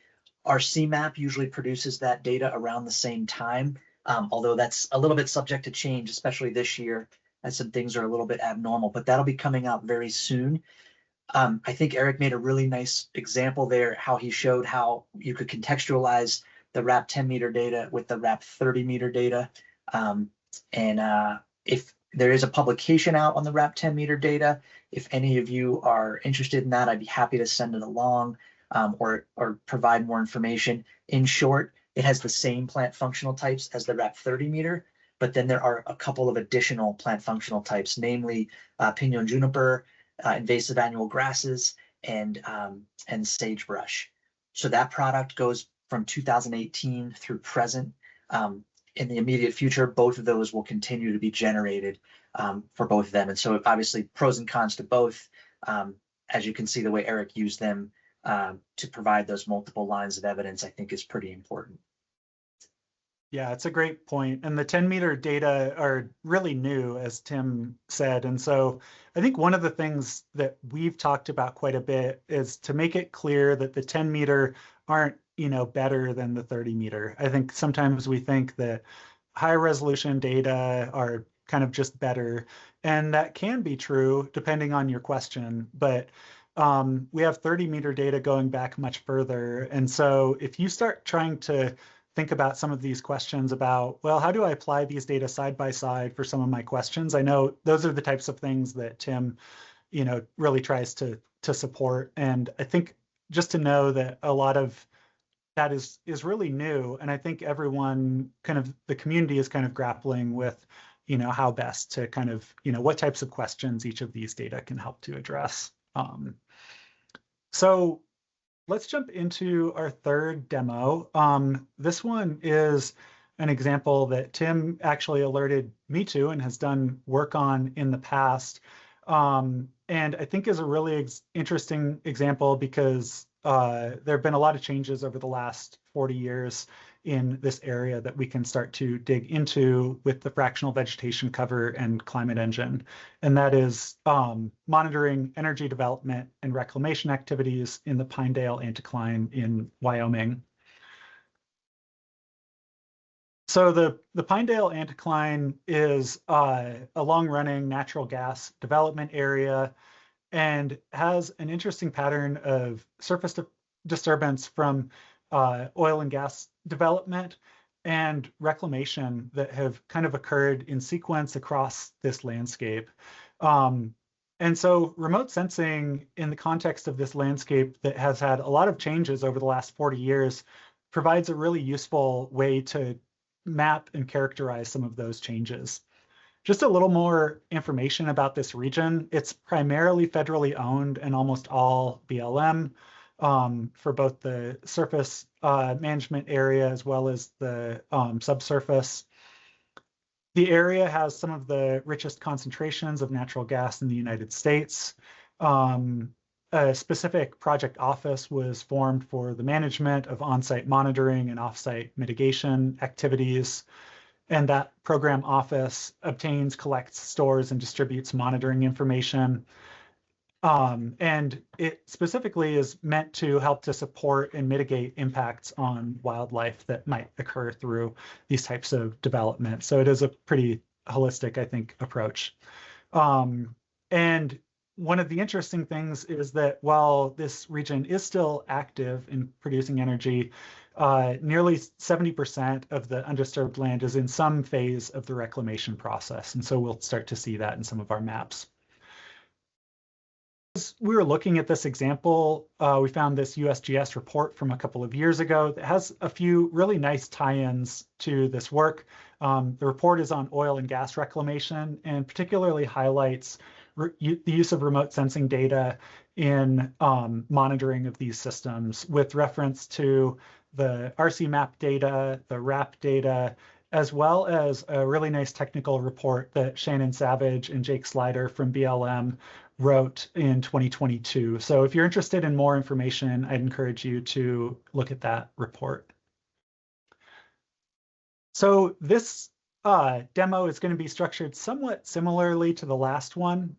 Our CMAP usually produces that data around the same time, although that's a little bit subject to change, especially this year, as some things are a little bit abnormal, but that'll be coming out very soon. I think Eric made a really nice example there, how he showed how you could contextualize the RAP 10 meter data with the RAP 30 meter data. If there is a publication out on the RAP 10 meter data, if any of you are interested in that, I'd be happy to send it along or provide more information. In short, it has the same plant functional types as the RAP 30 meter, but then there are a couple of additional plant functional types, namely pinon juniper, invasive annual grasses, and sagebrush. So that product goes from 2018 through present. In the immediate future, both of those will continue to be generated for both of them. And so obviously pros and cons to both. As you can see, the way Eric used them to provide those multiple lines of evidence, I think is pretty important. Yeah, it's a great point. And the 10 meter data are really new, as Tim said. And so I think one of the things that we've talked about quite a bit is to make it clear that the 10 meter aren't, better than the 30 meter. I think sometimes we think that high resolution data are kind of just better. And that can be true depending on your question. But we have 30 meter data going back much further. And so if you start trying to think about some of these questions about, well, how do I apply these data side by side for some of my questions? I know those are the types of things that Tim, really tries to support. And I think just to know that a lot of that is really new. And I think everyone the community is kind of grappling with, how best to kind of, what types of questions each of these data can help to address. So let's jump into our third demo. This one is an example that Tim actually alerted me to and has done work on in the past. And I think is a really interesting example because there have been a lot of changes over the last 40 years in this area that we can start to dig into with the fractional vegetation cover and climate engine. And that is monitoring energy development and reclamation activities in the Pinedale Anticline in Wyoming. So the Pinedale Anticline is a long-running natural gas development area and has an interesting pattern of surface disturbance from oil and gas development and reclamation that have kind of occurred in sequence across this landscape. And so remote sensing in the context of this landscape that has had a lot of changes over the last 40 years provides a really useful way to map and characterize some of those changes. Just a little more information about this region. It's primarily federally owned and almost all BLM for both the surface management area as well as the subsurface. The area has some of the richest concentrations of natural gas in the United States. A specific project office was formed for the management of on-site monitoring and off-site mitigation activities. And that program office obtains, collects, stores, and distributes monitoring information. And it specifically is meant to help to support and mitigate impacts on wildlife that might occur through these types of development. So it is a pretty holistic, I think, approach. And one of the interesting things is that while this region is still active in producing energy, nearly 70% of the undisturbed land is in some phase of the reclamation process. And so we'll start to see that in some of our maps. we were looking at this example, we found this USGS report from a couple of years ago that has a few really nice tie-ins to this work. The report is on oil and gas reclamation and particularly highlights the use of remote sensing data in monitoring of these systems with reference to the RC map data, the RAP data, as well as a really nice technical report that Shannon Savage and Jake Slider from BLM wrote in 2022. So if you're interested in more information, I'd encourage you to look at that report. So this demo is going to be structured somewhat similarly to the last one.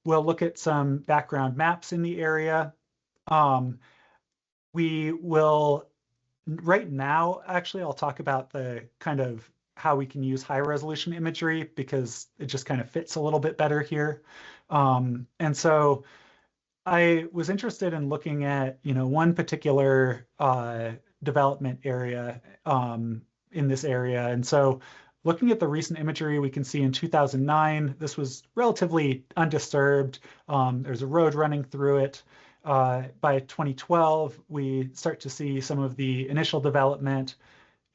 We'll look at some background maps in the area. We will, right now, actually, I'll talk about the kind of how we can use high resolution imagery because it just kind of fits a little bit better here. And so I was interested in looking at, one particular development area in this area. And so looking at the recent imagery, we can see in 2009, this was relatively undisturbed. There's a road running through it. By 2012, we start to see some of the initial development.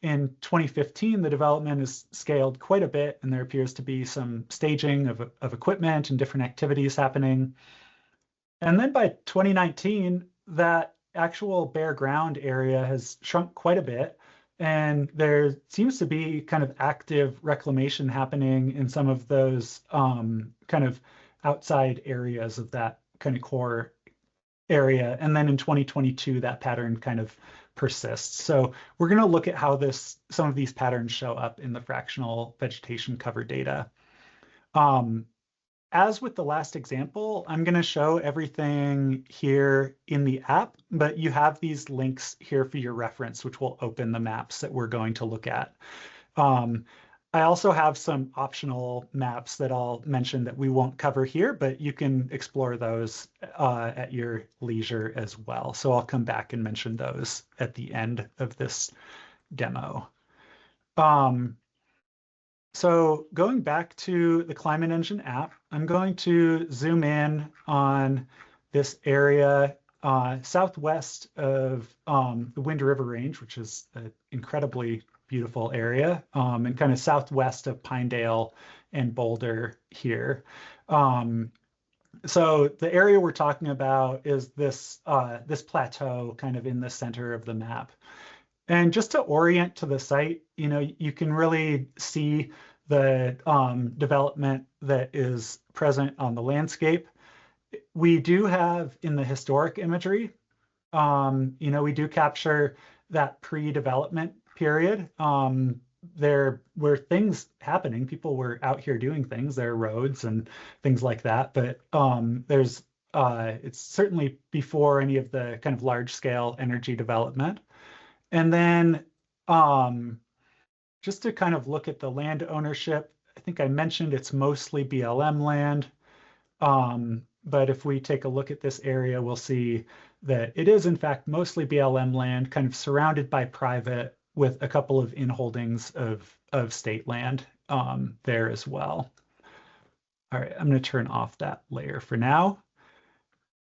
In 2015, the development is scaled quite a bit, and there appears to be some staging of equipment and different activities happening. And then by 2019, that actual bare ground area has shrunk quite a bit, and there seems to be kind of active reclamation happening in some of those kind of outside areas of that kind of core area. And then in 2022, that pattern kind of persists. So we're going to look at how some of these patterns show up in the fractional vegetation cover data. As with the last example, I'm going to show everything here in the app, but you have these links here for your reference, which will open the maps that we're going to look at. I also have some optional maps that I'll mention that we won't cover here, but you can explore those at your leisure as well. So I'll come back and mention those at the end of this demo. So going back to the Climate Engine app, I'm going to zoom in on this area southwest of the Wind River Range, which is an incredibly beautiful area, and kind of southwest of Pinedale and Boulder here. So the area we're talking about is this plateau kind of in the center of the map. And just to orient to the site, you can really see the development that is present on the landscape. We do have in the historic imagery, we do capture that pre-development period. There were things happening. People were out here doing things. There are roads and things like that. But it's certainly before any of the kind of large-scale energy development. And then just to kind of look at the land ownership, I think I mentioned it's mostly BLM land. But if we take a look at this area, we'll see that it is, in fact, mostly BLM land, kind of surrounded by private with a couple of inholdings of state land there as well. All right, I'm going to turn off that layer for now.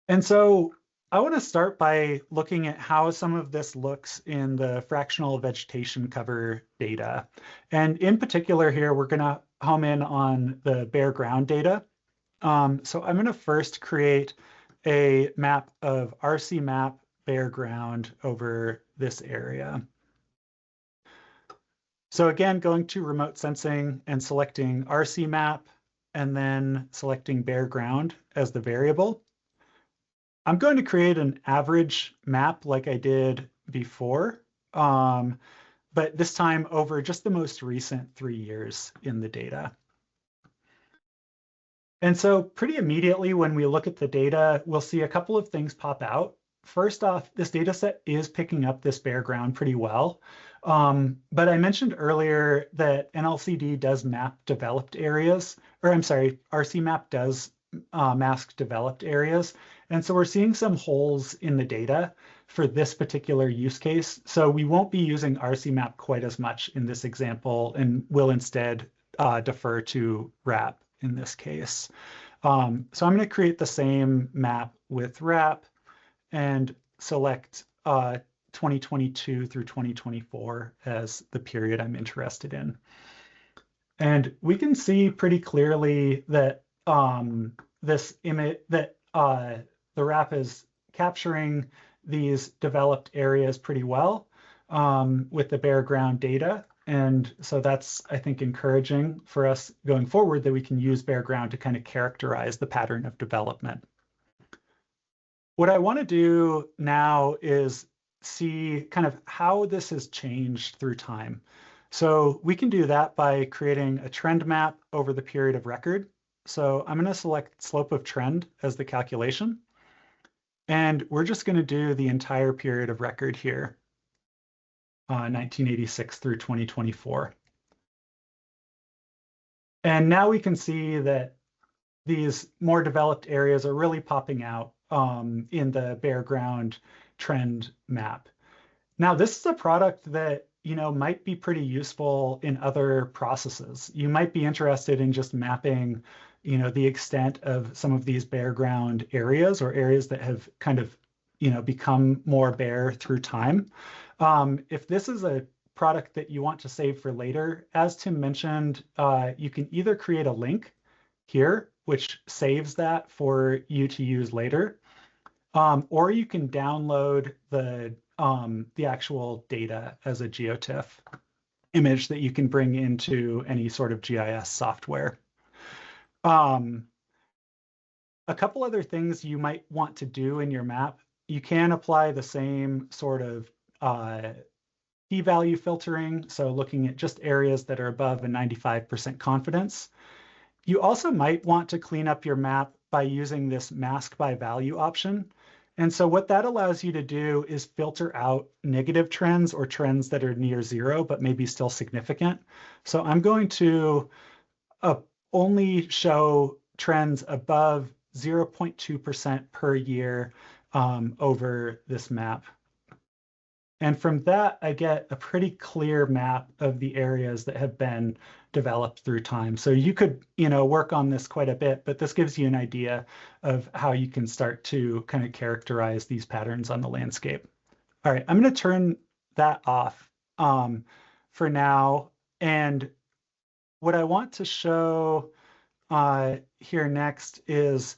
And so I want to start by looking at how some of this looks in the fractional vegetation cover data. And in particular here, we're going to home in on the bare ground data. So I'm going to first create a map of RC map bare ground over this area. So again, going to remote sensing and selecting RC map and then selecting bare ground as the variable. I'm going to create an average map like I did before, but this time over just the most recent 3 years in the data. And so pretty immediately when we look at the data, we'll see a couple of things pop out. First off, this data set is picking up this bare ground pretty well. But I mentioned earlier that NLCD does map developed areas, or I'm sorry, RC map does mask developed areas. And so we're seeing some holes in the data for this particular use case. So we won't be using RC map quite as much in this example, and will instead defer to RAP in this case. So I'm going to create the same map with wrap and select 2022 through 2024 as the period I'm interested in. And we can see pretty clearly that this image, that the wrap is capturing these developed areas pretty well with the bare ground data. And so that's, I think, encouraging for us going forward, that we can use bare ground to kind of characterize the pattern of development. What I want to do now is see kind of how this has changed through time. So we can do that by creating a trend map over the period of record. So I'm going to select slope of trend as the calculation. And we're just going to do the entire period of record here, 1986 through 2024. And now we can see that these more developed areas are really popping out in the bare ground trend map. Now, this is a product that, you know, might be pretty useful in other processes. You might be interested in just mapping, you know, the extent of some of these bare ground areas, or areas that have kind of, you know, become more bare through time. If this is a product that you want to save for later, as Tim mentioned, you can either create a link here, which saves that for you to use later, or you can download the actual data as a GeoTIFF image that you can bring into any sort of GIS software. A couple other things you might want to do in your map. You can apply the same sort of p-value filtering, so looking at just areas that are above a 95% confidence. You also might want to clean up your map by using this mask by value option. And so what that allows you to do is filter out negative trends, or trends that are near zero, but maybe still significant. So I'm going to only show trends above 0.2% per year over this map. And from that, I get a pretty clear map of the areas that have been developed through time. So you could, you know, work on this quite a bit, but this gives you an idea of how you can start to kind of characterize these patterns on the landscape. All right, I'm going to turn that off for now. And what I want to show here next is,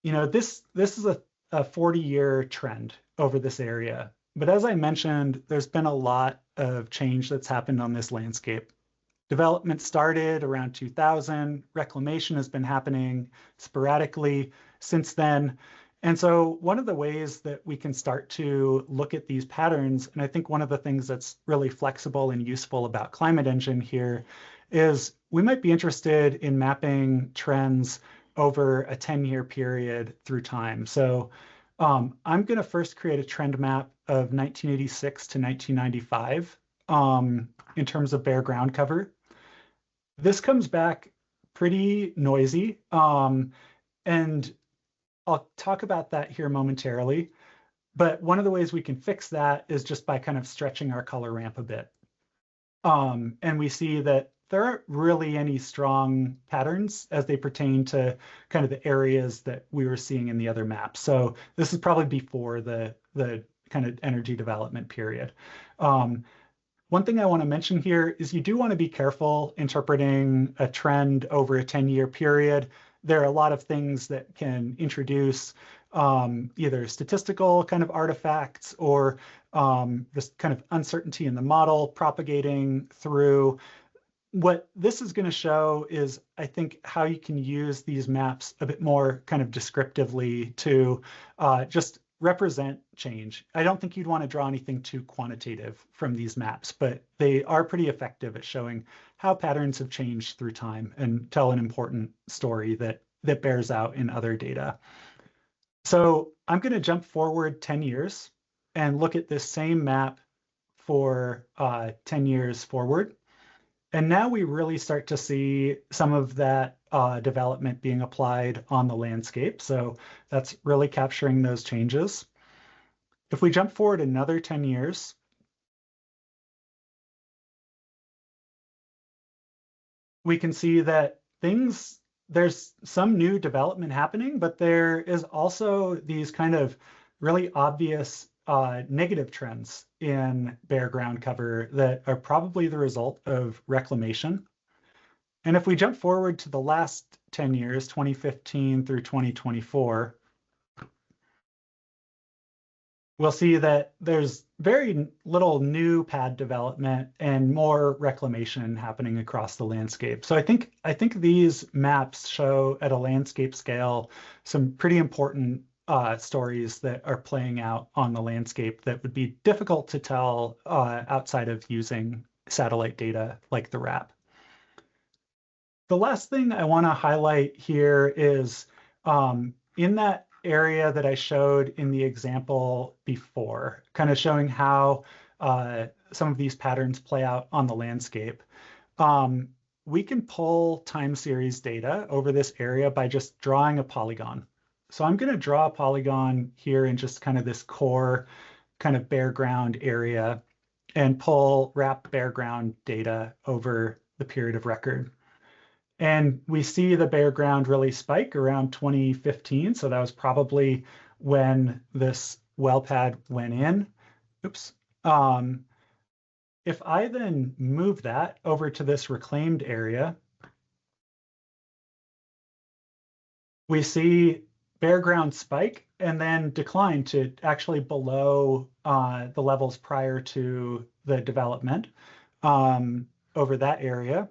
you know, this is a 40-year trend over this area. But as I mentioned, there's been a lot of change that's happened on this landscape. Development started around 2000. Reclamation has been happening sporadically since then. And so one of the ways that we can start to look at these patterns, and I think one of the things that's really flexible and useful about Climate Engine here, is we might be interested in mapping trends over a 10-year period through time. So I'm going to first create a trend map of 1986 to 1995 in terms of bare ground cover. This comes back pretty noisy, and I'll talk about that here momentarily. But one of the ways we can fix that is just by kind of stretching our color ramp a bit. And we see that there aren't really any strong patterns as they pertain to kind of the areas that we were seeing in the other maps. So this is probably before the kind of energy development period. One thing I want to mention here is you do want to be careful interpreting a trend over a 10-year period. There are a lot of things that can introduce either statistical kind of artifacts, or this kind of uncertainty in the model propagating through. What this is going to show is, I think, how you can use these maps a bit more kind of descriptively to just represent change. I don't think you'd want to draw anything too quantitative from these maps, but they are pretty effective at showing how patterns have changed through time and tell an important story that bears out in other data. So I'm going to jump forward 10 years and look at this same map for 10 years forward. And now we really start to see some of that development being applied on the landscape. So that's really capturing those changes. If we jump forward another 10 years, we can see that things there's some new development happening, but there is also these kind of really obvious negative trends in bare ground cover that are probably the result of reclamation. And if we jump forward to the last 10 years, 2015 through 2024, we'll see that there's very little new pad development and more reclamation happening across the landscape. So I think these maps show at a landscape scale some pretty important stories that are playing out on the landscape that would be difficult to tell outside of using satellite data like the RAP. The last thing I want to highlight here is in that area that I showed in the example before, kind of showing how some of these patterns play out on the landscape. We can pull time series data over this area by just drawing a polygon. So I'm going to draw a polygon here in just kind of this core kind of bare ground area and pull RAP bare ground data over the period of record. And we see the bare ground really spike around 2015. So that was probably when this well pad went in. Oops. If I then move that over to this reclaimed area, we see bare ground spike and then decline to actually below the levels prior to the development over that area.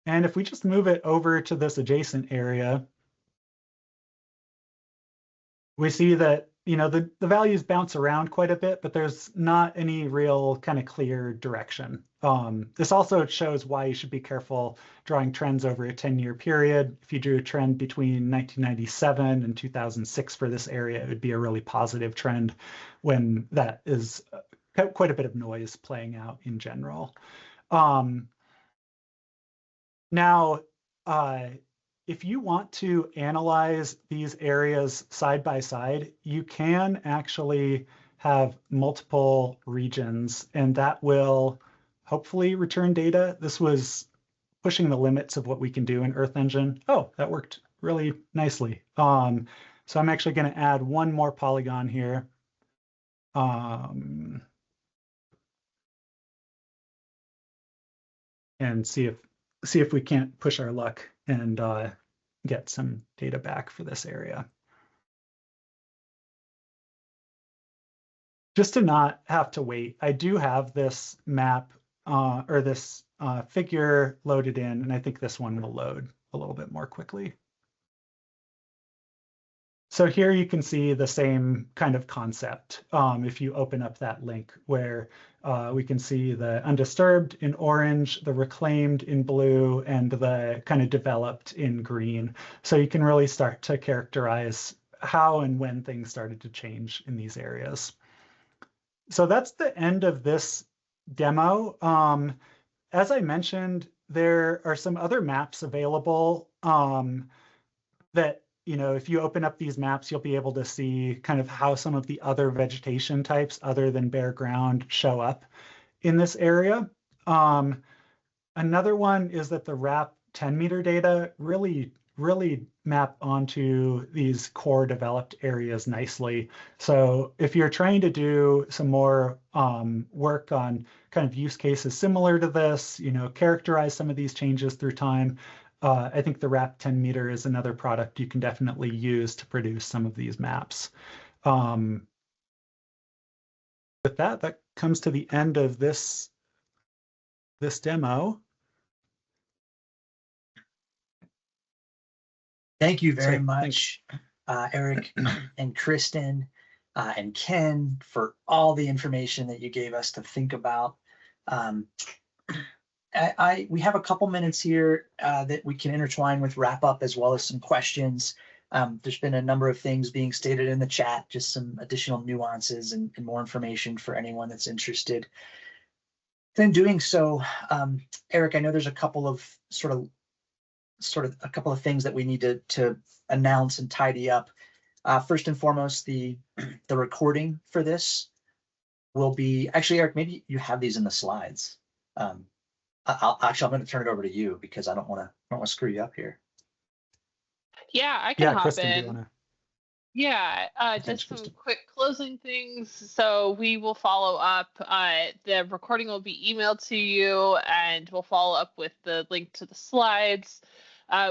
And if we just move it over to this adjacent area, we see that, you know, the values bounce around quite a bit, but there's not any real kind of clear direction. This also shows why you should be careful drawing trends over a 10-year period. If you drew a trend between 1997 and 2006 for this area, it would be a really positive trend when that is quite a bit of noise playing out in general. Now, if you want to analyze these areas side by side, you can actually have multiple regions, and that will hopefully return data. This was pushing the limits of what we can do in Earth Engine. Oh, that worked really nicely. So I'm actually going to add one more polygon here. And see if we can't push our luck and get some data back for this area. Just to not have to wait, I do have this map or this figure loaded in, and I think this one will load a little bit more quickly. So here you can see the same kind of concept if you open up that link where we can see the undisturbed in orange, the reclaimed in blue, and the kind of developed in green. So you can really start to characterize how and when things started to change in these areas. So that's the end of this demo. As I mentioned, there are some other maps available that, you know, if you open up these maps, you'll be able to see kind of how some of the other vegetation types other than bare ground show up in this area. Another one is that the RAP 10-meter data really map onto these core developed areas nicely. So if you're trying to do some more work on kind of use cases similar to this, you know, characterize some of these changes through time, I think the RAP 10-meter is another product you can definitely use to produce some of these maps. With that comes to the end of this demo. Thank you very much, Eric and Kristen and Ken, for all the information that you gave us to think about. We have a couple minutes here that we can intertwine with wrap up as well as some questions. There's been a number of things being stated in the chat, just some additional nuances and more information for anyone that's interested. Then doing so, Eric, I know there's a couple of sort of a couple of things that we need to announce and tidy up. First and foremost, the recording for this will be, actually, Eric, maybe you have these in the slides. I'm going to turn it over to you because I don't want to screw you up here. Yeah, I can Yeah, hop Kristen, do you in. want to? Yeah, Thanks, just some Kristen. quick closing things. So we will follow up. The recording will be emailed to you, and we'll follow up with the link to the slides.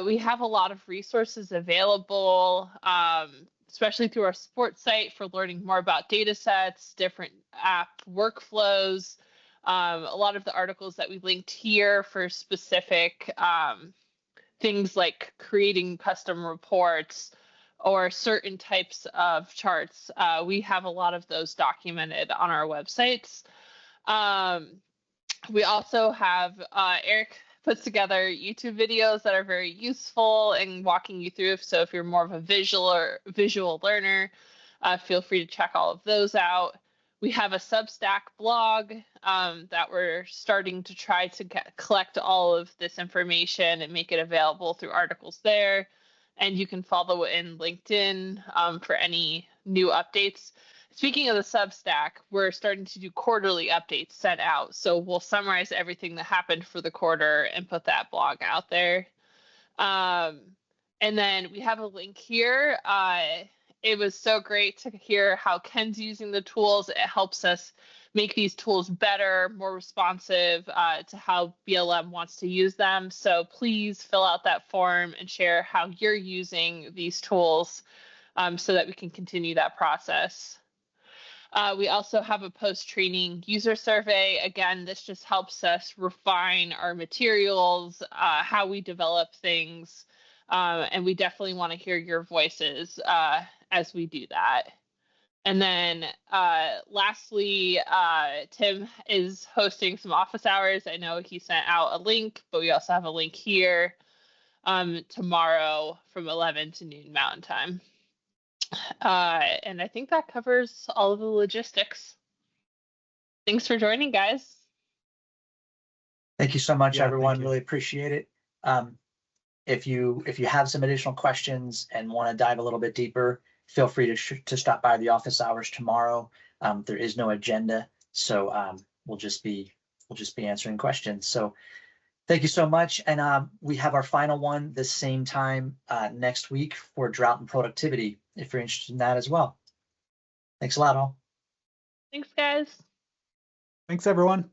We have a lot of resources available, especially through our support site for learning more about data sets, different app workflows. A lot of the articles that we linked here for specific things like creating custom reports or certain types of charts. We have a lot of those documented on our websites. We also have Eric puts together YouTube videos that are very useful in walking you through. So if you're more of a visual learner, feel free to check all of those out. We have a Substack blog that we're starting to try to collect all of this information and make it available through articles there. And you can follow in LinkedIn for any new updates. Speaking of the Substack, we're starting to do quarterly updates sent out. So we'll summarize everything that happened for the quarter and put that blog out there. And then we have a link here. It was so great to hear how Ken's using the tools. It helps us make these tools better, more responsive to how BLM wants to use them. So please fill out that form and share how you're using these tools so that we can continue that process. We also have a post-training user survey. Again, this just helps us refine our materials, how we develop things, and we definitely want to hear your voices as we do that. And then lastly, Tim is hosting some office hours. I know he sent out a link, but we also have a link here tomorrow from 11 to noon Mountain Time. And I think that covers all of the logistics. Thanks for joining, guys. Thank you so much, Yeah, everyone. thank you. Really appreciate it. If you have some additional questions and want to dive a little bit deeper, feel free to stop by the office hours tomorrow. There is no agenda, so we'll just be answering questions. So thank you so much. And we have our final one the same time next week for drought and productivity, if you're interested in that as well. Thanks a lot, all. Thanks, guys. Thanks, everyone.